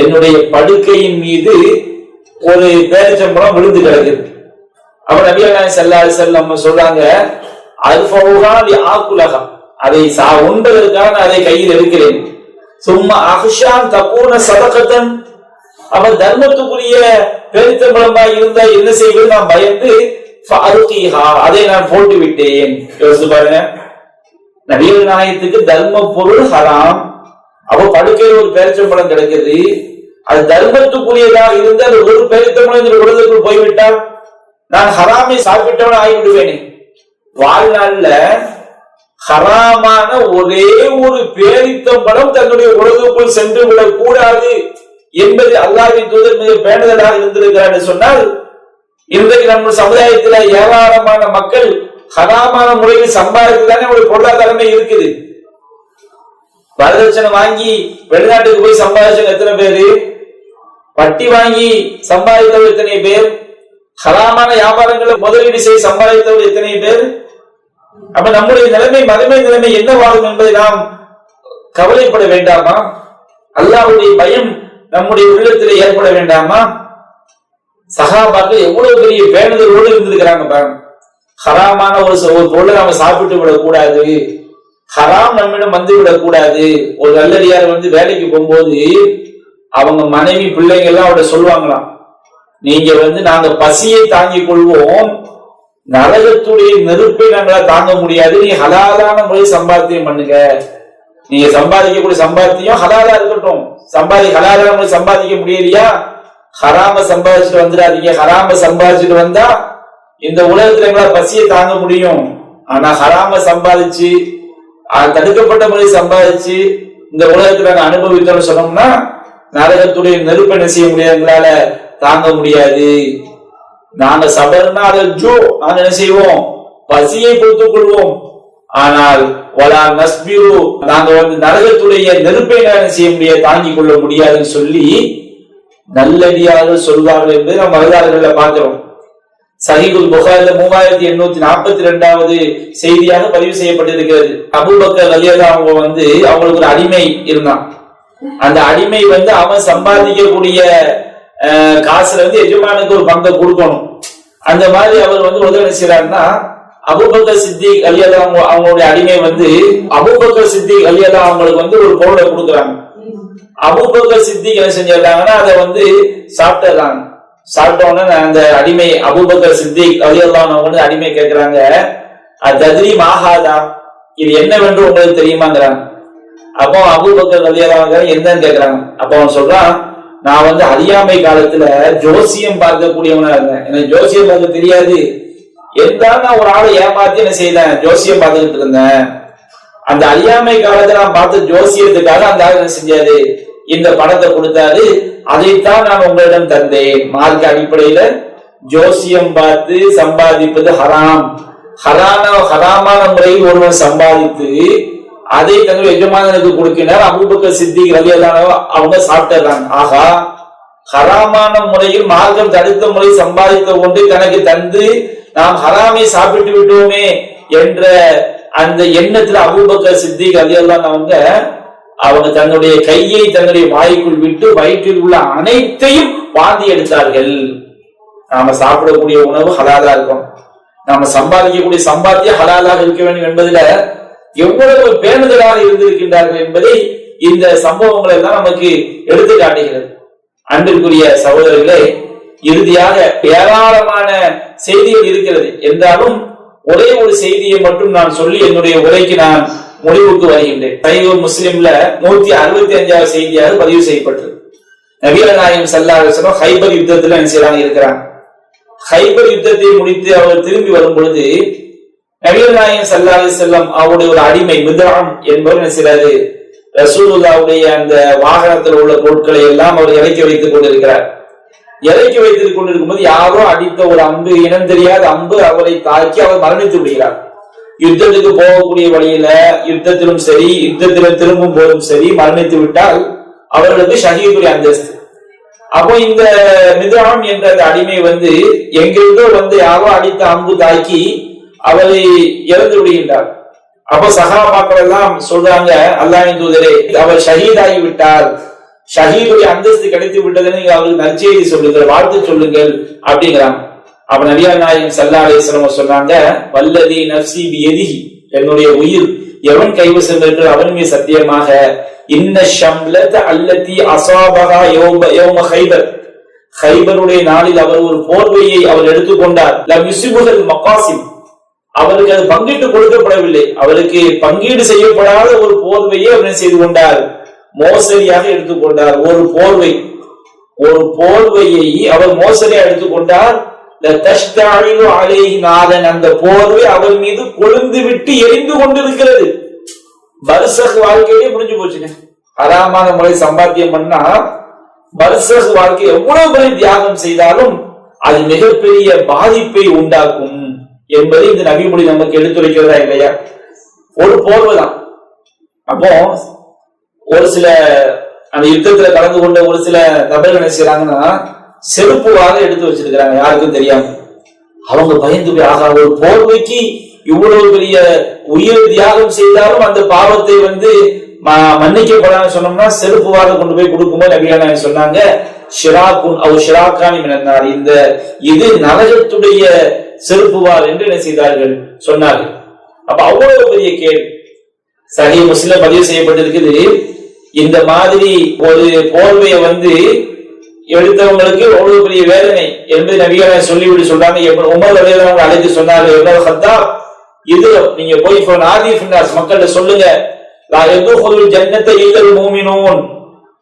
[SPEAKER 1] என்னுடைய படுக்கையின் மீது ஒரு பேரிச்சம்பழம் விழுந்து கிடக்குது. அவர் நபிகள் நாயகம் ஸல்லல்லாஹு அலைஹி வஸல்லம் சொல்றாங்க, அல்ஃபௌஹா லி ஆகுலஹா, அதை உண்பதற்காக நான் அதை கையில் எடுக்கிறேன். சும்மா அஹ்ஷான் தகூன சதகத்தன், அவன் தர்மத்துக்குரிய பேரித்தம்பளமா இருந்தா என்ன செய்வது நான் பயந்து அதை நான் போட்டு விட்டேன். யோசிச்சு பாருங்க, நபிகள் நாயகத்துக்கு தர்ம பொருள் ஹராம். அவ படுக்கையில் ஒரு பேரிச்சம்பளம் கிடைக்குது, அது தர்மத்துக்குரியதாக இருந்து அது ஒரு பேரித்தம்பளம் உலகத்துக்குள் போய்விட்டால் நான் ஹராமை சாப்பிட்டவன ஆகிவிடுவேனே. வாழ்நாள்ல ஹராமான ஒரே ஒரு பேரித்தம்பளம் தன்னுடைய உலகுக்குள் சென்று விடக் கூடாது என்பது அல்லாஹ்வின் தூதர் மிக பேணுதலாக இருந்திருக்கிறார் என்று சொன்னால், இன்றைக்கு நம்ம சமுதாயத்தில் ஏராளமான மக்கள் ஹராமான முறையில் சம்பாதித்துதானே ஒரு பொருளாதாரமே இருக்குது. வரதட்சணை வாங்கி வெளிநாட்டுக்கு போய் சம்பாதிச்சவங்க எத்தனை பேரு, வட்டி வாங்கி சம்பாதித்தவர் எத்தனை பேர், ஹராமான வியாபாரங்களை முதலீடு செய்து சம்பாதித்தவர் எத்தனை பேர். அப்ப நம்முடைய நிலைமை மறுமை நிலைமை என்னவாகும் என்பதை நாம் கவலைப்பட வேண்டாமா? அல்லாஹ்வுடைய பயம் நம்முடைய உள்ளத்திலே ஏற்பட வேண்டாமா? சஹாபாக்கள் எவ்வளவு பெரிய பேணுதலோடு இருந்திருக்கிறாங்க பாருங்க. ஹராமான ஒரு பொருளை நாம சாப்பிட்டு விடக்கூடாது, ஹராம் நம்மிடம் வந்து விடக்கூடாது. ஒரு நல்லடியார் வந்து வேலைக்கு போகும்போது அவங்க மனைவி பிள்ளைங்க எல்லாம் அவட சொல்லுவாங்களாம், நீங்க வந்து நாங்க பசியை தாங்கிக் கொள்வோம், நரகத்துடைய நெருப்பை நாங்களா தாங்க முடியாது, நீ ஹலாலான முறை சம்பாத்தியம் பண்ணுங்க. நீங்க சம்பாதிக்கக்கூடிய சம்பாத்தியம் ஹலாலா இருக்கட்டும், ஹலாலான முறை சம்பாதிக்க முடியலையா, ஹராம சம்பாதிச்சுட்டு வந்துடாதீங்க. ஹராம சம்பாதிச்சுட்டு வந்தா இந்த உலகத்துல எங்களால் பசியை தாங்க முடியும், ஆனா ஹராம சம்பாதிச்சு தடுக்கப்பட்ட முறை சம்பாதிச்சு இந்த உலகத்துல நாங்க அனுபவித்தோம்னு சொன்னோம்னா நரகத்துடைய நெருப்பை என்ன செய்ய முடியாது, எங்களால தாங்க முடியாது. நாங்க சபர்னா அதை நாங்க என்ன செய்வோம், பசியை பொறுத்துக் கொள்வோம். ஆனால் வலா நஸ்பிரு, நாங்க வந்து நரகத்துடைய நெருப்பை என்ன செய்ய முடியாது, தாங்கிக் கொள்ள முடியாதுன்னு சொல்லி நல்லடியார்கள் சொல்வார்கள் என்பதை நாம் வரலாறுகள்ல பார்க்கிறோம். சஹீஹுல் புகாரில 3842வது செய்தியாக பதிவு செய்யப்பட்டிருக்கிறது. அபூபக்கர் ரலியல்லாஹு அன்ஹு வந்து அவங்களுக்கு ஒரு அடிமை இருந்தான். அந்த அடிமை வந்து அவன் சம்பாதிக்கக்கூடிய காசுல வந்து எஜமானுக்கு ஒரு பங்கை கொடுக்கணும். அந்த மாதிரி அவர் வந்து உதவி செய்யறாருன்னா, அபூபக்கர் சித்திக் ரலியல்லாஹு அன்ஹு அவங்களுடைய அடிமை வந்து அபூபக்கர் சித்திக் ரலியல்லாஹு அன்ஹு அவங்களுக்கு வந்து ஒரு பொருளை கொடுக்குறாங்க. அபூபக்கர் சித்திக் என்ன செஞ்சிடறாங்கன்னா அதை வந்து சாப்பிட்டுறாங்க. சாப்பிட்டோன்னு அந்த அடிமை அபூபக்கர் சித்திக் ரலியல்லாஹு அன்ஹு வந்து அடிமை கேட்கிறாங்க, தத்ரி மாஹாதா, இது என்னவென்று உங்களுக்கு தெரியுமாங்கிறாங்க. அப்போ அபூபக்கர் ரலியல்லாஹு அன்ஹு என்னன்னு கேட்கிறாங்க. அப்போ அவன் சொல்றான், நான் வந்து அறியாமை காலத்துல ஜோசியம் பார்க்கக்கூடியவனா இருந்தேன், எனக்கு ஜோசியம் பார்க்க தெரியாது, இருந்தாலும் நான் ஒரு ஆளை ஏமாத்தி என்ன செய்தேன், ஜோசியம் பார்த்துக்கிட்டு இருந்தேன். அந்த அறியாமை காலத்துல நான் பார்த்த ஜோசியத்துக்காக அந்த ஆள் என்ன செஞ்சாரு, இந்த பணத்தை கொடுத்தாரு, அதைத்தான் நான் உங்களிடம் தந்தேன். மார்க்க அடிப்படையில ஜோசியம் பார்த்து சம்பாதிப்பது ஹராம். ஹராமான முறையில் ஒருவன் சம்பாதித்து அதை தன்னுடைய எஜமானனுக்கு கொடுக்கிறார். அபூபக்கர் சித்திக் ரலியல்லாஹு அன்ஹு அவங்க சாப்பிட்டுறாங்க. ஆகா, ஹராமான முறையில் மார்க்கம் தடுத்த முறை சம்பாதித்த ஒன்றை தனக்கு தந்து நாம் ஹராமை சாப்பிட்டு விட்டோமே என்ற அந்த எண்ணத்துல அபூபக்கர் சித்திக் ரலியல்லாஹு அன்ஹு அவங்க தன்னுடைய கையை தன்னுடைய வாய்க்குள் விட்டு வயிற்றில் உள்ள அனைத்தையும் வாந்தி எடுத்தார்கள். நாம சாப்பிடக்கூடிய உணவு ஹலாலா இருக்கும், நாம சம்பாதிக்கக்கூடிய சம்பாத்தியம் ஹலாலாக இருக்க வேண்டும் என்பதுல எவ்வளவு பேணுதலாக இருந்திருக்கின்றார்கள் என்பதை இந்த சம்பவங்கள் எல்லாம் நமக்கு எடுத்து காட்டுகிறது. அன்பிற்குரிய சகோதரர்களே, இறுதியாக ஏராளமான செய்திகள் இருக்கிறது என்றாலும் ஒரே ஒரு செய்தியை மட்டும் நான் சொல்லி என்னுடைய உரைக்கு நான் முடிவுக்கு வருகின்றேன். சஹீஹ் முஸ்லிம்ல 165வது செய்தியாக பதிவு செய்யப்பட்டது. நபிகள் நாயகம் ஸல்லல்லாஹு அலைஹி வஸல்லம் ஹைபர் யுத்தத்துல என்ன செய்றாங்க இருக்கிறாங்க. ஹைபர் யுத்தத்தை முடித்து அவர் திரும்பி வரும் பொழுது நபிகள் நாயகம் ஸல்லல்லாஹு அலைஹி வஸல்லம் அவருடைய ஒரு அடிமை மித்ராம் என்பவர் என்ன செய்றாரு, ரசூலுல்லாஹ்வுடைய அந்த வாகனத்தில் உள்ள பொருட்களை எல்லாம் அவர் இறக்கி வைத்துக் கொண்டிருக்கிறார். இறக்கி வைத்துக் கொண்டிருக்கும் போது யாரோ அடித்த ஒரு அம்பு, இனம் தெரியாத அம்பு அவரை தாக்கி அவர் மரணித்து விடுகிறார். யுத்தத்துக்கு போகக்கூடிய வழியில யுத்தத்திலும் சரி, யுத்தத்திலும் திரும்பும் போதும் சரி மரணித்து விட்டால் அவர்களுக்கு ஷஹீதுடைய அந்தஸ்து. அப்போ இந்த மித்ராம் என்ற அந்த அடிமை வந்து எங்கிருந்தோ வந்து யாரோ அடித்த அம்பு தாக்கி அவரை இறந்து விடுகின்றார். அப்போ சஹாபாக்கள் எல்லாம் சொல்றாங்க, அல்லாஹ்வின் தூதரே, அவர் ஷஹீதாகி விட்டார், ஷஹீதுடைய அந்தஸ்து கிடைத்து விட்டதுன்னு நீங்க அவருக்கு நற்செய்தி சொல்லுங்கள், வாழ்த்து சொல்லுங்கள் அப்படிங்கிறாங்க. அப்ப நபிகள் நாயகம் ஸல்லல்லாஹு அலைஹி வஸல்லம் சொன்னாங்க, வல்லதி நஃப்ஸி பியதிஹி, என்னுடைய உயிர் எவன் கைவசம் இருக்கிற அவன் மீது சத்தியமாக, இன்ன ஷம்லத அல்லதி அஸாபஹா யௌம கைபர், கைபருடைய நாளில் அவர் ஒரு போர்வையை அவர் எடுத்துக்கொண்டார். லம் யுஸிபுல் மகாசிம், அவருக்கு அது பங்கிட்டு கொடுக்கப்படவில்லை, அவருக்கு பங்கீடு செய்யப்படாத ஒரு போர்வையை அவர் செய்து கொண்டார், மோசடியாக எடுத்துக்கொண்டார். ஒரு போர்வையை அவர் மோசடியாக எடுத்துக்கொண்டார். அந்த போர்வை அவர் மீது கொழுந்து விட்டு எரிந்து கொண்டிருக்கிறது. பர்சக் வாழ்க்கையே முடிஞ்சு போச்சுங்க. ஹராமான முறை சம்பாத்தியம் பண்ணா பர்சக் வாழ்க்கை எவ்வளவு பெரிய தியாகம் செய்தாலும் அது மிகப்பெரிய பாதிப்பை உண்டாக்கும் என்பதை இந்த நபிமொழி நமக்கு எடுத்துரைக்கிறதா இல்லையா? ஒரு போர்வை தான். அப்போ ஒரு சில அந்த யுத்தத்துல கலந்து கொண்ட ஒரு சில நபர்கள் என்ன செய்யறாங்கன்னா, செருப்புவாக எடுத்து வச்சிருக்கிறாங்க, யாருக்கும் தெரியாம. அவங்க பயந்து போய், ஆகா, ஒரு போர்வைக்கு இவ்வளவு பெரிய உயிர் தியாகம் செய்தாலும் அந்த பாவத்தை மன்னிக்கப்படாம சொன்னோம்னா செருப்புவாக கொண்டு போய் கொடுக்கும்போது நபியான சொன்னாங்க, ஷிராக்குன் அவ் ஷிராக்கானி மினன்னார், இது நரகத்துடைய செருப்புவார் என்று என்ன செய்தார்கள் சொன்னார்கள். அப்ப அவ்வளவு பெரிய கேள்வி. சஹீஹ் முஸ்லிம் பதிவு செய்யப்பட்டிருக்குது, இந்த மாதிரி ஒரு போர்வையை எடுத்தவங்களுக்கு அவ்வளவு பெரிய வேதனை என்பதை நபிகளை சொல்லிவிட்டு சொல்றாங்க. உமர் ரலியல்லாஹு அழைத்து சொன்னார்கள், இப்னு கத்தாப், இது நீங்க போய் மக்கள்கிட்ட சொல்லுங்க, லா யதுகுலுல் ஜன்னத இல்லல் மூமினூன்,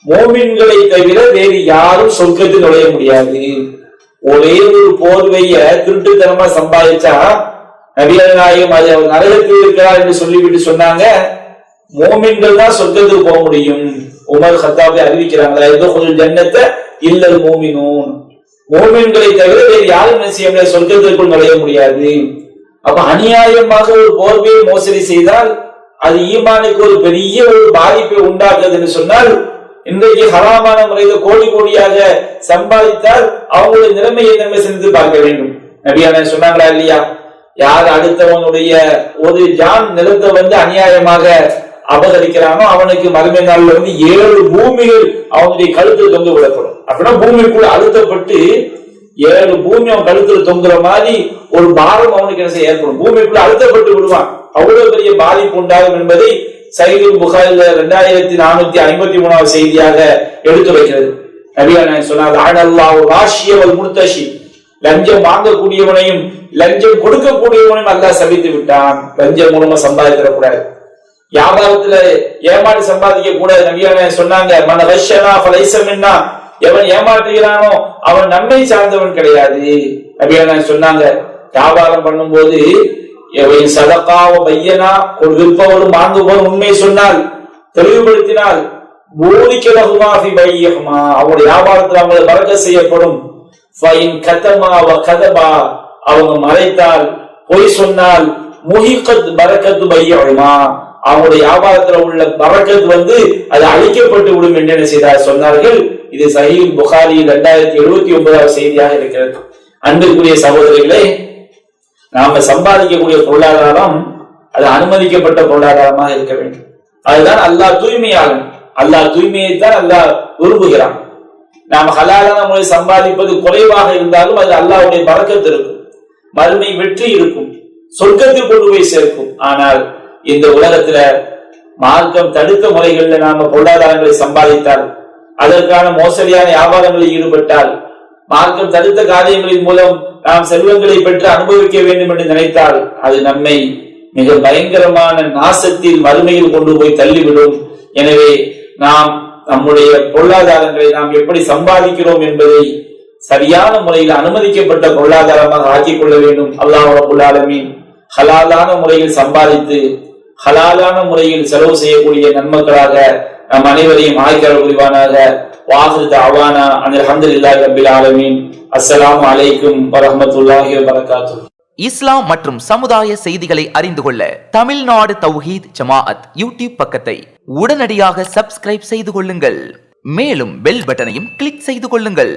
[SPEAKER 1] மூமின்களை தவிர வேறு யாரும் சொர்க்கத்தில் நுழைய முடியாது. ஒரே ஒரு போர்வைய திருட்டுத்தனமா சம்பாதிச்சா நபிகள் நாயகம் அது அவர் நரகத்தில் இருக்கிறார் என்று சொல்லிவிட்டு சொன்னாங்க, மூமின்கள் தான் சொர்க்கத்துக்கு போக முடியும். உமர் கத்தாபை அறிவிக்கிறாங்க, ஜன்னத்த இல்லல் மூமினூன், மூமின்களை தவிர வேறு யாரும் சொர்க்கத்திற்குள் நுழைய முடியாது. அப்ப அநியாயமாக ஒரு போர்வையை மோசடி செய்தால் அது ஈமானுக்கு ஒரு பெரிய ஒரு பாதிப்பை உண்டாக்குது என்று சொன்னால், இன்றைக்கு ஹராமான முறையில கோடி கோடியாக சம்பாதித்தால் அவங்களுடைய நிலைமையை நம்ம சிந்தித்து பார்க்க வேண்டும். நபியான சொன்னாங்களா இல்லையா, யார் அடுத்தவனுடைய ஒரு ஜான் நிலத்தை அநியாயமாக அபகரிக்கிறானோ அவனுக்கு மறுமை நாள்ல 7 பூமிகள் அவனுடைய கழுத்தில் தொங்க விடப்படும். அப்படின்னா பூமிக்குள்ள அழுத்தப்பட்டு 7 பூமி அவன் கழுத்துல தொங்குற மாதிரி ஒரு பாரம் அவனுக்கு என்ன செய்ய ஏற்படும், பூமிக்குள்ள அழுத்தப்பட்டு விடுவான். அவ்வளவு பெரிய பாதிப்பு உண்டாகும் என்பதை சஹீஹ் புகாரில 2453 செய்தியாக எடுத்து வைக்கிறது. நபியான சொன்னார், அனல்லாஹு ராஷிய வல் முர்தஷி, லஞ்சம் வாங்கக்கூடியவனையும் லஞ்சம் கொடுக்கக்கூடியவனையும் அல்லாஹ் சபித்து விட்டான். லஞ்சம் மூலமா சம்பாதிக்கக்கூடாது, வியாபாரத்துல ஏமாற்றி சம்பாதிக்க கூடாது. நபியான சொன்னாங்க, மன ரஷ்யனா ஃபலைஸ மின்னா, எவன் ஏமாற்றுகிறானோ அவன் நம்மை சார்ந்தவன் கிடையாது. நபியான சொன்னாங்க, வியாபாரம் பண்ணும்போது சதகாவ பையனா, ஒரு விற்பவரும் வாங்குபவரும் உண்மை சொன்னால், தெளிவுபடுத்தினால், அவங்களுடைய வியாபாரத்தில் அவங்களை பறக்கத் செய்யப்படும். அவங்க மறைத்தால், பொய் சொன்னால், முஹிகத் பரக்கத்து பையமா, அவங்களுடைய வியாபாரத்தில் உள்ள பரக்கத் அது அழிக்கப்பட்டு விடும் என்று என்ன செய்தார் சொன்னார்கள். இது சஹீஹ் புகாரி 2079 செய்தியாக இருக்கிறது. அன்பிற்குரிய சகோதரிகளே, நாம சம்பாதிக்கக்கூடிய பொருளாதாரம் அது அனுமதிக்கப்பட்ட பொருளாதாரமாக இருக்க வேண்டும். அதுதான் அல்லாஹ் தூய்மையாளன். அல்லாஹ் தூய்மையைத்தான் அல்லாஹ் விரும்புகிறான். நாம் ஹலாலான முறை சம்பாதிப்பது குறைவாக இருந்தாலும் அது அல்லாஹ்வுடைய பரக்கத் இருக்கும், மறுமை வெற்றி இருக்கும், சொர்க்கத்தில் கொண்டு போய் சேர்க்கும். ஆனால் இந்த உலகத்துல மார்க்கம் தடுத்த முறைகள்ல நாம பொருளாதாரங்களை சம்பாதித்தால், அதற்கான மோசடியான வியாபாரங்களில் ஈடுபட்டால், மார்க்கம் தடுத்த காரியங்களின் மூலம் நாம் செல்வங்களை பெற்று அனுபவிக்க வேண்டும் என்று நினைத்தால் அது நம்மை மிக பயங்கரமான நாசத்தில் மறுமையில் கொண்டு போய் தள்ளிவிடும். எனவே நாம் நம்முடைய பொருளாதாரங்களை நாம் எப்படி சம்பாதிக்கிறோம் என்பதை சரியான முறையில் அனுமதிக்கப்பட்ட பொருளாதாரமாக ஆக்கிக் கொள்ள வேண்டும். அல்லாஹ் ரப்பல் ஆலமீன் ஹலாலான முறையில் சம்பாதித்து ஹலாலான முறையில் செலவு செய்யக்கூடிய நன்மக்களாக நம் அனைவரையும் ஆக்கிரல் புரிவானாக. வாஹிரு தஅவானா அனில் ஹம்துலில்லாஹி ரப்பில் ஆலமீன். அஸ்ஸலாமு அலைக்கும் வரஹ்மத்துல்லாஹி வபரகாத்துஹு.
[SPEAKER 2] இஸ்லாம் மற்றும் சமுதாய செய்திகளை அறிந்து கொள்ள தமிழ்நாடு தௌஹீத் ஜமாஅத் யூடியூப் பக்கத்தை உடனடியாக சப்ஸ்கிரைப் செய்து கொள்ளுங்கள். மேலும் பெல் பட்டனையும் கிளிக் செய்து கொள்ளுங்கள்.